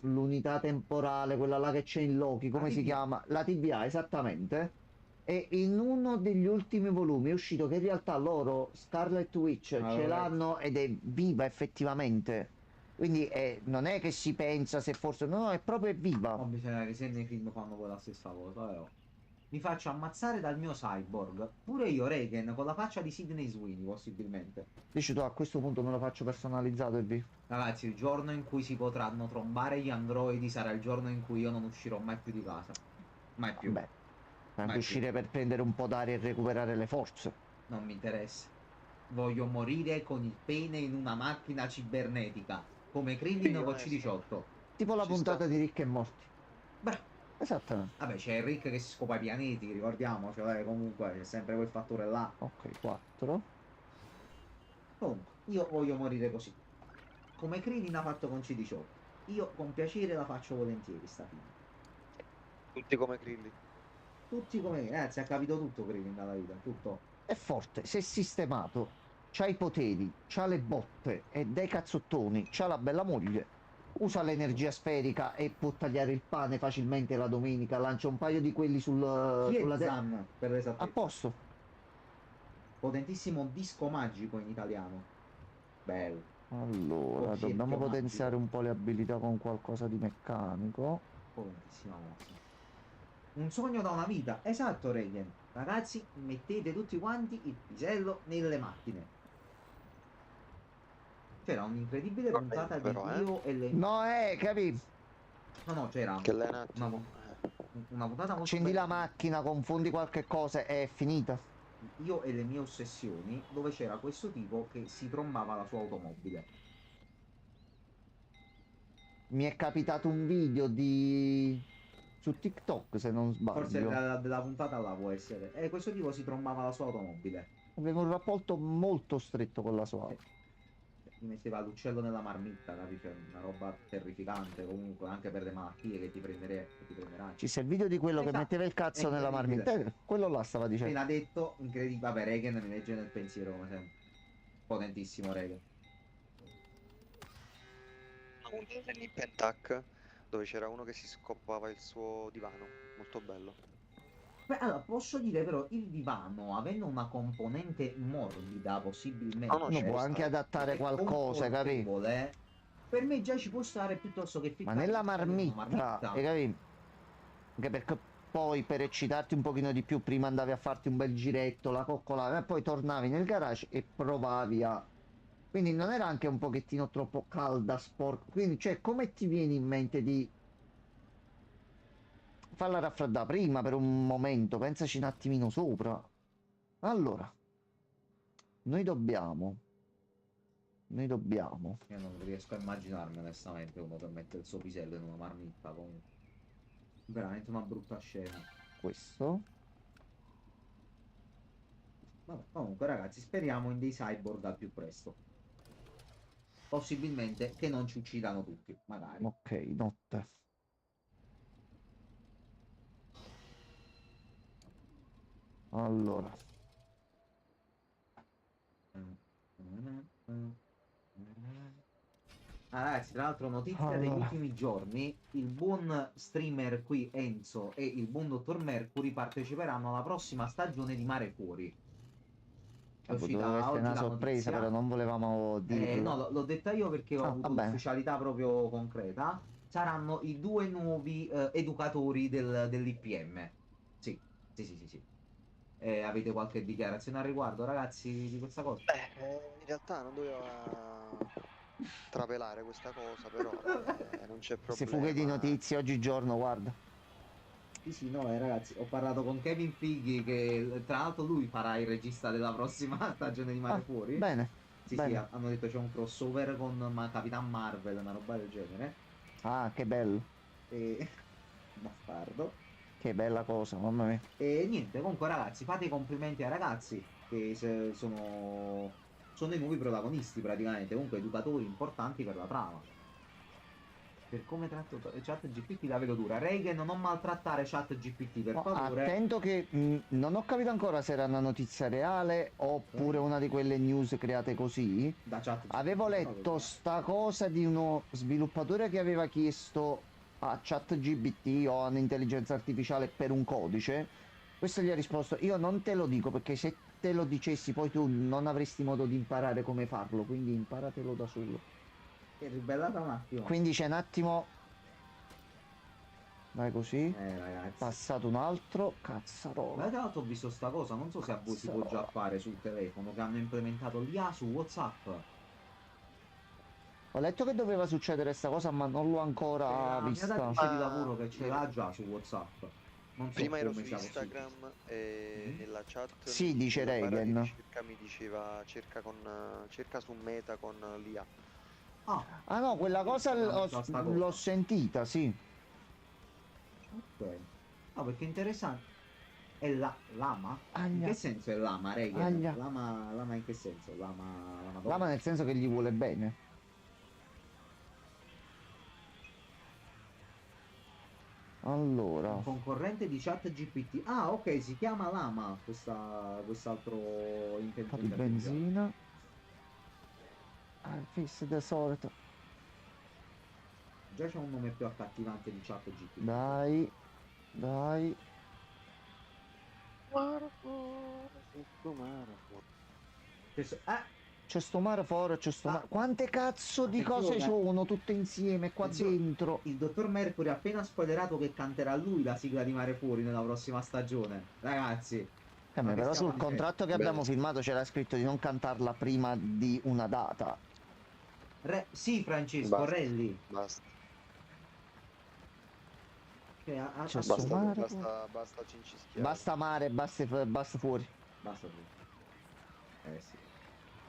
l'unità temporale, quella là che c'è in Loki, come si TVA. chiama? La TVA, esattamente. E in uno degli ultimi volumi è uscito che in realtà loro Scarlet Witch ce vabbè. l'hanno ed è viva effettivamente. Quindi non è che si pensa se forse... No, è proprio viva. Non bisogna che se nei film fanno poi la stessa cosa, però. Mi faccio ammazzare dal mio cyborg. Pure io, Reagan, con la faccia di Sidney Sweeney, possibilmente. Dici tu, a questo punto me lo faccio personalizzato e via. Ragazzi, il giorno in cui si potranno trombare gli androidi sarà il giorno in cui io non uscirò mai più di casa. Mai più. Beh, anche Mai uscire per prendere un po' d'aria e recuperare le forze. Non mi interessa. Voglio morire con il pene in una macchina cibernetica. Come Krillin Sì, con onesto. C18. Tipo la Ci puntata sta. di Ricchi e Morti. Beh, Esattamente. vabbè, c'è Rick che si scopa i pianeti, ricordiamo. Cioè, comunque, c'è sempre quel fattore là. Ok, 4. Comunque, io voglio morire così. Come Krillin ha fatto con C18. Io con piacere la faccio volentieri sta fine. Tutti come Krilli. Tutti come... si è capito tutto Krillin dalla vita, tutto. È forte, si è sistemato, c'ha i poteri, c'ha le botte, è dei cazzottoni, c'ha la bella moglie, usa l'energia sferica e può tagliare il pane facilmente la domenica, lancia un paio di quelli sulla Kiezan, per A l'esattezza. posto. Potentissimo disco magico in italiano. Bello. Allora, Oh, dobbiamo cerchio potenziare magico. un po' le abilità con qualcosa di meccanico. Potentissima mossa. Un sogno da una vita. Esatto, Regan. Ragazzi, mettete tutti quanti il pisello nelle macchine. C'era un'incredibile Vabbè, puntata però, di Io e le... No, capi? No, c'era Che lei un una, attimo. una puntata molto Accendi bella la macchina, confondi qualche cosa, è finita. di Io e le mie ossessioni, dove c'era questo tipo che si trombava la sua automobile. Mi è capitato un video su TikTok, se non Forse sbaglio. della puntata là può essere. E questo tipo si trombava la sua automobile. Aveva un rapporto molto stretto con la sua auto. Gli metteva l'uccello nella marmitta, capisci? Cioè, una roba terrificante comunque, anche per le malattie che ti prenderai. Ci sta il video di quello che Esatto, metteva il cazzo è nella incredibile. marmitta. Quello là stava dicendo. Appena detto, incredibile. Vabbè, Reagan mi legge nel pensiero come sempre. Potentissimo Reagan. Un Nip and Tuck dove c'era uno che si scoppava il suo divano. Molto bello. Beh, allora, posso dire però, il divano, avendo una componente morbida, possibilmente, No, no, Uno ci può può anche stare. adattare è qualcosa, capì? confortevole, per me già ci può stare piuttosto che Ma ficcare nella il pisello in una marmitta, marmitta. capì? Anche perché poi per eccitarti un pochino di più, prima andavi a farti un bel giretto, la coccolavi, e poi tornavi nel garage e provavi a... Quindi non era anche un pochettino troppo calda, sporca. Quindi, cioè, come ti viene in mente di farla raffreddare prima per un momento? Pensaci un attimino sopra. Allora, noi dobbiamo... Noi dobbiamo... Io non riesco a immaginarmi onestamente uno che mette il suo pisello in una marmitta, comunque. Veramente una brutta scena. Questo. Vabbè, comunque ragazzi, speriamo in dei cyborg al più presto. possibilmente che non ci uccidano tutti, magari. Ok, notte. Allora, Ah, ragazzi, tra l'altro notizia degli allora. ultimi giorni, il buon streamer qui Enzo e il buon dottor Mercury parteciperanno alla prossima stagione di Mare Fuori. Vabbè, doveva essere Oggi una la sorpresa, però notizia. non volevamo No, dirlo. l'ho detta io perché ho Ah, va avuto bene. l'ufficialità proprio concreta. Saranno i due nuovi educatori dell'IPM. Sì, sì, sì, sì, sì. Avete qualche dichiarazione al riguardo, ragazzi, di questa cosa? In realtà non doveva trapelare questa cosa, però non c'è Queste fughe di problema. notizie oggigiorno, guarda. Sì, sì, no, ragazzi, ho parlato con Kevin Fighi che tra l'altro lui farà il regista della prossima stagione di Mare Ah, Fuori. bene, Sì, sì, bene. hanno detto c'è un crossover con Capitan Marvel, una roba del genere. Ah, che bello. E bastardo. Che bella cosa, mamma mia. E niente, comunque ragazzi, fate i complimenti ai ragazzi che sono i nuovi protagonisti praticamente, comunque educatori importanti per la trama. Per come tratto chat GPT la vedo dura. Reagan, non maltrattare chat GPT per No, favore. attento che non ho capito ancora se era una notizia reale oppure una di quelle news create così. Da chat GPT. Avevo però letto sta cosa di uno sviluppatore che aveva chiesto a ChatGPT o a un'intelligenza artificiale per un codice. Questo gli ha risposto: io non te lo dico perché se te lo dicessi poi tu non avresti modo di imparare come farlo, quindi imparatelo da solo. è ribellata un attimo. Quindi c'è un attimo. Vai così. Ragazzi. Passato un altro. Ma Cazzarola. tra l'altro ho visto sta cosa, non so se a voi si può già Cazzarola. fare sul telefono, che hanno implementato l'IA su WhatsApp. Ho letto che doveva succedere sta cosa, ma non l'ho ancora La mia vista. datrice di Ma lavoro che ce l'ha già su WhatsApp. Non so prima ero come su sia possibile. Instagram e Mhm. nella chat Sì, dice nella barra di Reagan. ricerca mi diceva cerca su Meta con l'IA. Ah, Ah no, quella cosa già sta l'ho cosa. sentita, sì. Ok. No, perché è interessante. È lama? In che Aglia, senso è lama, Reagan? aglia. Lama in che senso? Lama Lama donna? nel senso che gli vuole bene. Un Allora, concorrente di chat GPT. Ah, ok, si chiama Lama quest'altro un po' di intelligenza artificiale. benzina. Ah, fisse del solito. Già c'è un nome più accattivante di chat GPT. Dai, dai. C'è sto mare fuori, c'è sto Ah, mare. Quante cazzo di cose attenzione, sono tutte insieme qua attenzione. dentro? Il dottor Mercury ha appena spoilerato che canterà lui la sigla di Mare Fuori nella prossima stagione. Ragazzi, ma che Però stiamo sul dicendo? contratto che Bene, abbiamo firmato c'era scritto di non cantarla prima di una data. Sì, Francesco, basta, Relli. basta, Cioè, C'è sto basta, mare fuori. basta cincischiare. Basta mare, basta fuori. basta tu. Sì.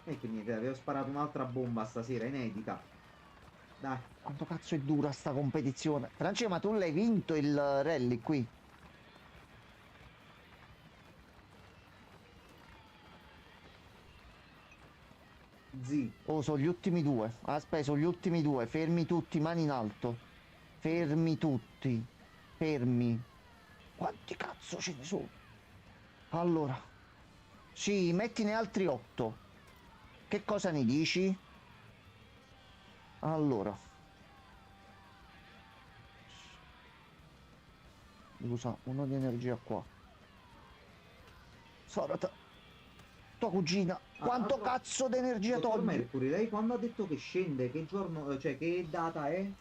E che niente, avevo sparato un'altra bomba stasera, inedita. Dai. Quanto cazzo è dura sta competizione? Francesco, ma tu l'hai vinto il rally qui? Zi. Oh, sono gli ultimi due. Aspetta, sono gli ultimi due. Fermi tutti, mani in alto. Fermi tutti. Fermi. Quanti cazzo ce ne sono? Allora. Sì, mettine altri 8. Che cosa ne dici? Allora. Usa uno di energia qua. Sorata. Tua cugina. Quanto Allora, cazzo di energia dottor togli? Mercury, lei quando ha detto che scende, che giorno, cioè che data è?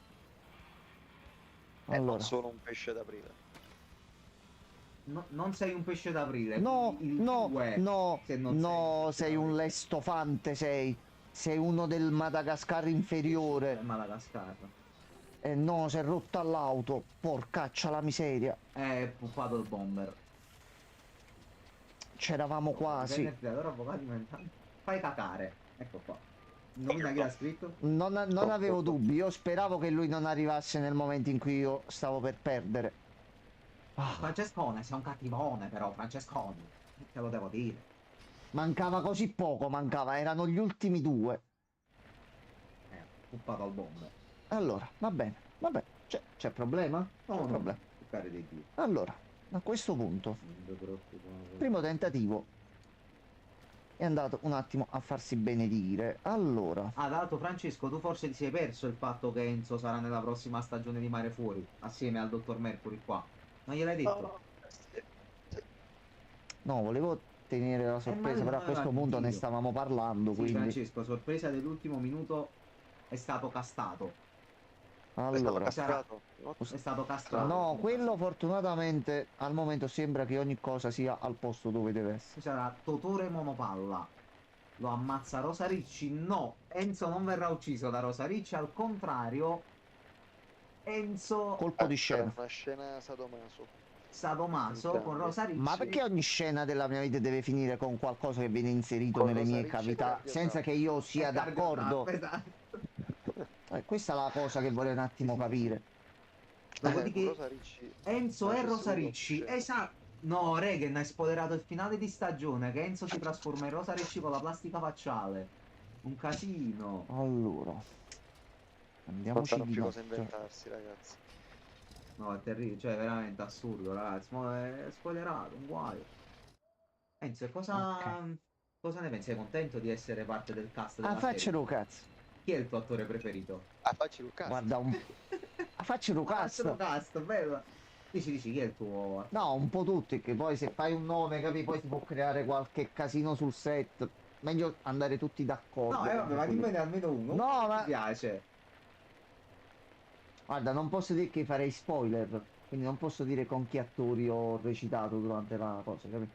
Non Allora. sono un pesce d'aprile. Non sei un pesce d'aprile, No, quindi il no, 2, no, se non sei un no, pesce sei un d'aprile. lestofante, sei. Sei uno del Madagascar inferiore. Madagascar. No, si è rotta l'auto. Porcaccia la miseria. È Puffado il bomber. C'eravamo quasi. Allora avvocati mentali. Fai cacare. Ecco qua. Indovina chi l'ha scritto? Non avevo dubbi. Io speravo che lui non arrivasse nel momento in cui io stavo per perdere. Ah, Francescone, sei un cattivone però, Francescone. Te lo devo dire. mancava così poco, mancava. Erano gli ultimi due. Uppato al bombe. Allora, va bene, vabbè, c'è problema? No, C'è no, problema. per carità di Dio. Allora, a questo punto, Non ti preoccupare. primo tentativo è andato un attimo a farsi benedire. Allora, Ah, tra l'altro Francesco, tu forse ti sei perso il fatto che Enzo sarà nella prossima stagione di Mare Fuori, assieme al dottor Mercury qua. Non gliel'hai detto? Oh, sì, sì. no, volevo tenere la Ma sorpresa, lui però a non aveva questo il punto ne giro. stavamo parlando, Sì, quindi... Francesco, sorpresa dell'ultimo minuto, è stato castato. È stato Allora, Sarà- castrato? È stato castrato. Strano. no, quello fortunatamente al momento sembra che ogni cosa sia al posto dove deve essere. Sarà Totore Monopalla. Lo ammazza Rosa Ricci? No, Enzo non verrà ucciso da Rosa Ricci, al contrario, Enzo Colpo di Sarà scena. una scena sadomaso. sadomaso con Entrambi. Rosa Ma Ricci. perché ogni scena della mia vita deve finire con qualcosa che viene inserito Con nelle Rosa mie Ricci e cavità Cardio senza che Trap. io È sia Cardio Trap, d'accordo? esatto. Questa è la cosa che vorrei un Sì, attimo sì, sì, sì. capire. Con Dopodiché Rosa Ricci Enzo e nasce Rosa solo Ricci. l'omicida. Esatto. No, Regan, hai spoilerato il finale di stagione che Enzo si trasforma in Rosa Ricci con la plastica facciale. Un casino. Allora, Non andiamoci sanno di più cosa notte. inventarsi, ragazzi. No, è terribile, cioè è veramente assurdo, ragazzi. Ma è spoilerato, un guaio. Enzo, e Ok. cosa ne pensi? Sei contento di essere parte del cast Ah, della serie? faccelo cazzo. Chi è il tuo attore preferito? Ah, facci Lucas. Guarda un... Ah, faccelo Ah, cazzo. facciano cast, bello. Dici, chi è il tuo attore? No, un po' tutti, che poi se fai un nome, capi, poi si può creare qualche casino sul set. Meglio andare tutti No, d'accordo vabbè, ma comunque. dimmene almeno uno No, che ti ma piace. guarda, non posso dire che farei spoiler, quindi non posso dire con chi attori ho recitato durante la cosa, capi?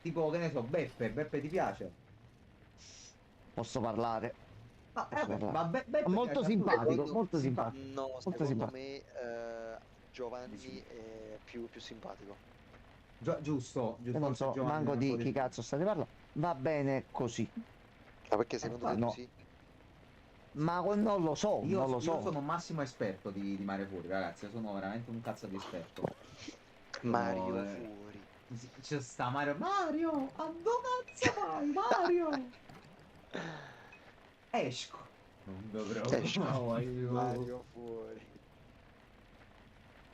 Tipo, che ne so, Beppe ti piace? Posso parlare, No, posso vabbè, parlare. ma Beppe Molto piace a tutti. simpatico, Secondo, molto simpatico, no, molto secondo simpatico. me Giovanni Dici, è più simpatico. giusto, Io giusto, non forse so Giovanni manco viene un po' di di chi più. cazzo state parlando. Va bene così. Ma perché secondo te tu Guarda, No, sì? ma non lo so, non lo io so. sono un massimo esperto di Mare Fuori, ragazzi. Io sono veramente un cazzo di esperto. Sono, Mario fuori. c'è sta Mario. Mario, a dove cazzo vai, Mario? Esco. Non dovrò Esco. mai. Mario fuori.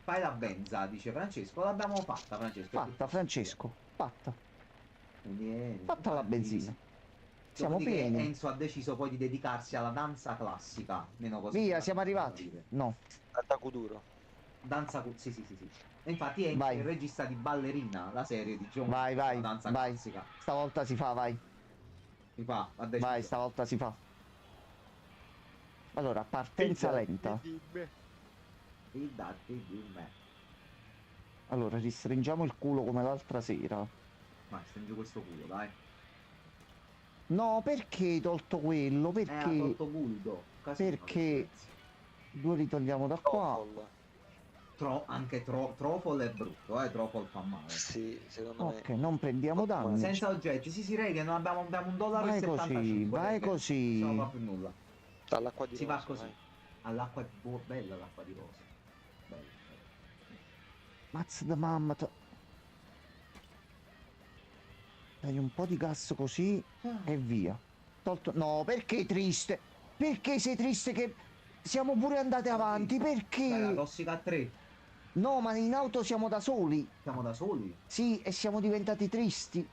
Fai la benza, dice Francesco. L'abbiamo fatta, Francesco. È Fatta, tutto a sto giro. Francesco, fatta. Vieni, Fatta la benzina. Siamo Dopodiché pieni. Enzo ha deciso poi di dedicarsi alla danza classica, meno così Via, da siamo arrivati. capire. No, Tanta Kuduro. Sì, sì, sì, sì. E infatti Enzo è vai, il regista di Ballerina, la serie di John vai, Woo sulla vai, danza vai. classica. Stavolta si fa, vai. Mi fa, ha Vai, deciso. stavolta si fa. Allora, partenza lenta. Fidati di me. Allora, ristringiamo il culo come l'altra sera. Vai, stringi questo culo, dai. No, perché hai tolto quello? Ha Perché? tolto Guldo. Casino che Perché prezzi. due li togliamo da qua. Toffol. Anche Trofol è brutto, Trofol fa male. Sì, secondo Ok, me. non prendiamo Troppo danni. male. Senza oggetti, sì, sì, Regan, abbiamo Vai così, $1,75. vai Regan. Non siamo così. proprio in nulla. All'acqua di Si va rose, così. vai. All'acqua è bella l'acqua di rosa. Bella, bella. Mazza da mamma. Dai un po' di gas così e via. Tolto... No, perché triste? Perché sei triste che siamo pure andate avanti? Dai, la Perché? tossica a 3. No, ma in auto siamo da soli. Siamo da soli. Sì, e siamo diventati tristi.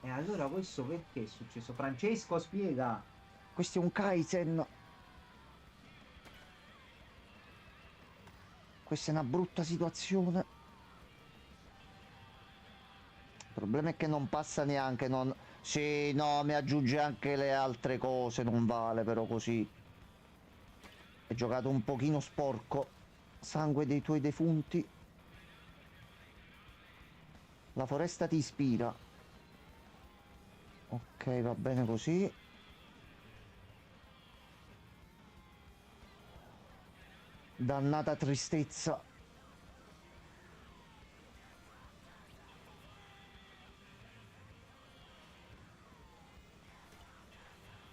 E allora questo perché è successo? Francesco, spiega. Questo è un Kaizen. Questa è una brutta situazione. Il problema è che non passa neanche, non... Sì, no, mi aggiunge anche le altre cose, non vale però così. Hai giocato un pochino sporco. Sangue dei tuoi defunti. La foresta ti ispira. Ok, va bene così. Dannata tristezza.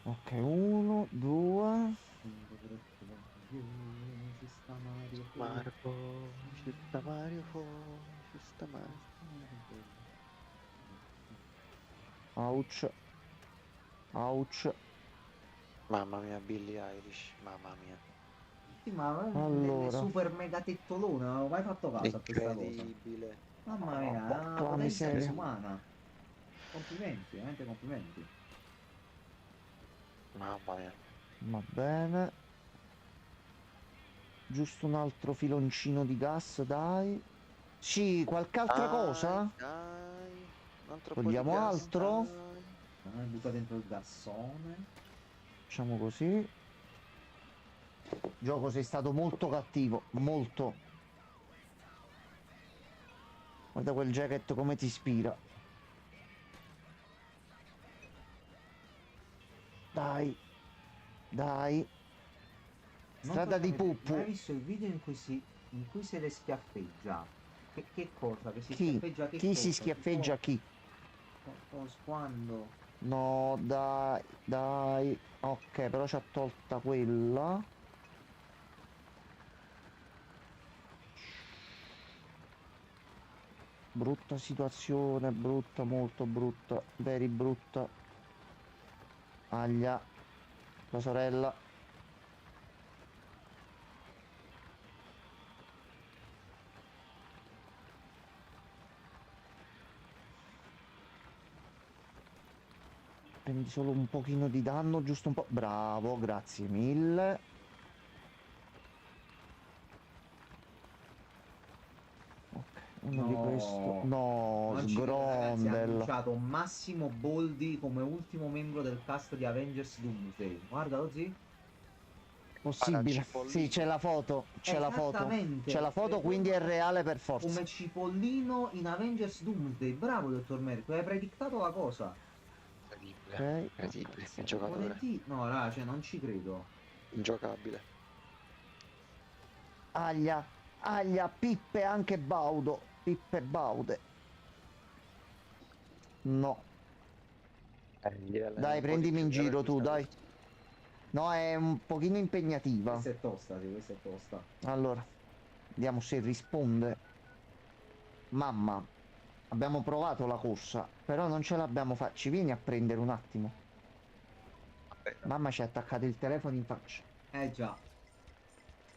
Ok, uno, due. Ci sta Mario. Marco, ci sta Mario fuori, ci sta Mario. Ouch. Ouch. Mamma mia, Billie Eilish, mamma mia. Sì, ma Allora. super mega tettolone, non avevo mai fatto caso a questa cosa. Incredibile. Mamma mia, è una Porca potenza miseria. disumana. Complimenti, veramente complimenti. Mamma mia. Va bene. Giusto un altro filoncino di gas, dai. Sì, qualche altra cosa? Dai, non troppo Vogliamo di gas, altro? dai. Butta dentro il gassone. Facciamo così. Gioco, sei stato molto cattivo, molto. Guarda quel jacket come ti ispira. Dai. Dai. Non Strada so di se avete Puppu. mai visto il video in cui se le schiaffeggia? Che cosa? Che si Chi? schiaffeggia che Chi cosa? si schiaffeggia chi? Quando? No, dai, dai. Ok, però ci ha tolta quella. Brutta situazione, brutta, molto brutta, very brutta. Aglia, la sorella. Prendi solo un pochino di danno, giusto un po'. Bravo, grazie mille. Ok, uno di questo. No, Non ci credo, ragazzi, ha sgrondel. annunciato Massimo Boldi come ultimo membro del cast di Avengers Doomsday. Guarda così. Possibile. Cipollino. Sì, c'è la foto. C'è la foto. Esattamente. C'è la foto, quindi è reale per forza. Come Cipollino in Avengers Doomsday. Bravo, dottor Mercury, hai predictato la cosa. Incredibile, Ok. incredibile. Cazzo. Che giocatore. No, raga, cioè, non ci credo. Ingiocabile. Aglia, aglia, Pippe anche Baudo. Pippe Baude. No. Dai, prendimi in giro tu, dai. No, è un pochino impegnativa. Questa è tosta, sì, questa è tosta. Allora, vediamo se risponde. Mamma, abbiamo provato la corsa, però non ce l'abbiamo fatta. Ci vieni a prendere un attimo. Mamma ci ha attaccato il telefono in faccia. Già.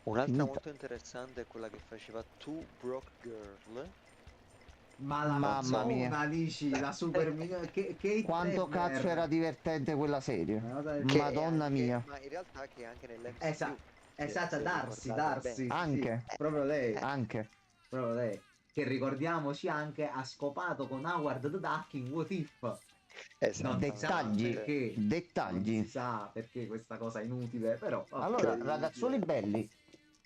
Un'altra Finita. molto interessante è quella che faceva Two Broke Girl. Ma la Mamma mia. Madonna, dici, la super che Quanto cazzo era divertente quella serie. Che è Madonna anche- mia. Ma in realtà che è anche nell'MCU. Esatto, se Darsi, ricordate Darsi. bene. Anche. Sì, proprio lei. Anche. Proprio lei. Che ricordiamoci anche ha scopato con Howard the Duck in What If. Non si sa Dettagli, perché. dettagli. Non si sa perché questa cosa è inutile, però. Allora, Incredibile. ragazzoli belli,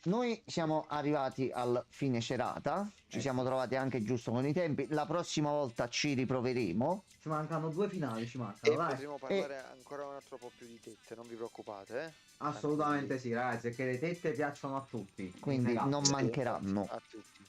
noi siamo arrivati al fine serata, ci siamo trovati anche giusto con i tempi, la prossima volta ci riproveremo. Ci mancano 2 finali, ci E mancano, dai. potremo parlare ancora un altro po' più di tette, non vi preoccupate, eh? Assolutamente sì, ragazzi, perché le tette piacciono a tutti. Quindi non Sì, mancheranno. A tutti.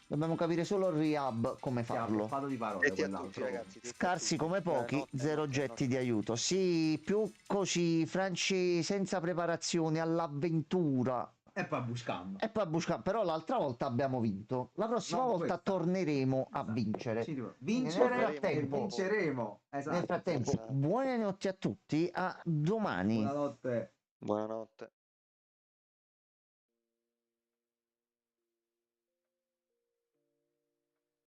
Dobbiamo capire solo il rehab come Sì, ha farlo. bluffato di parole Tetti a tutti, quell'altro. ragazzi. tetti a Scarsi tutti. come pochi, Notte, zero notte, getti notte. di aiuto. Sì, più così, Franci, senza preparazione, all'avventura. E poi buscando. E poi a buscare, però l'altra volta abbiamo vinto. La prossima No, volta questa. torneremo a Esatto. vincere. Sì, tipo, Nel vincere e frattempo, vinceremo. Esatto. nel frattempo, Esatto. buonanotte a tutti, a domani. Buonanotte. Buonanotte.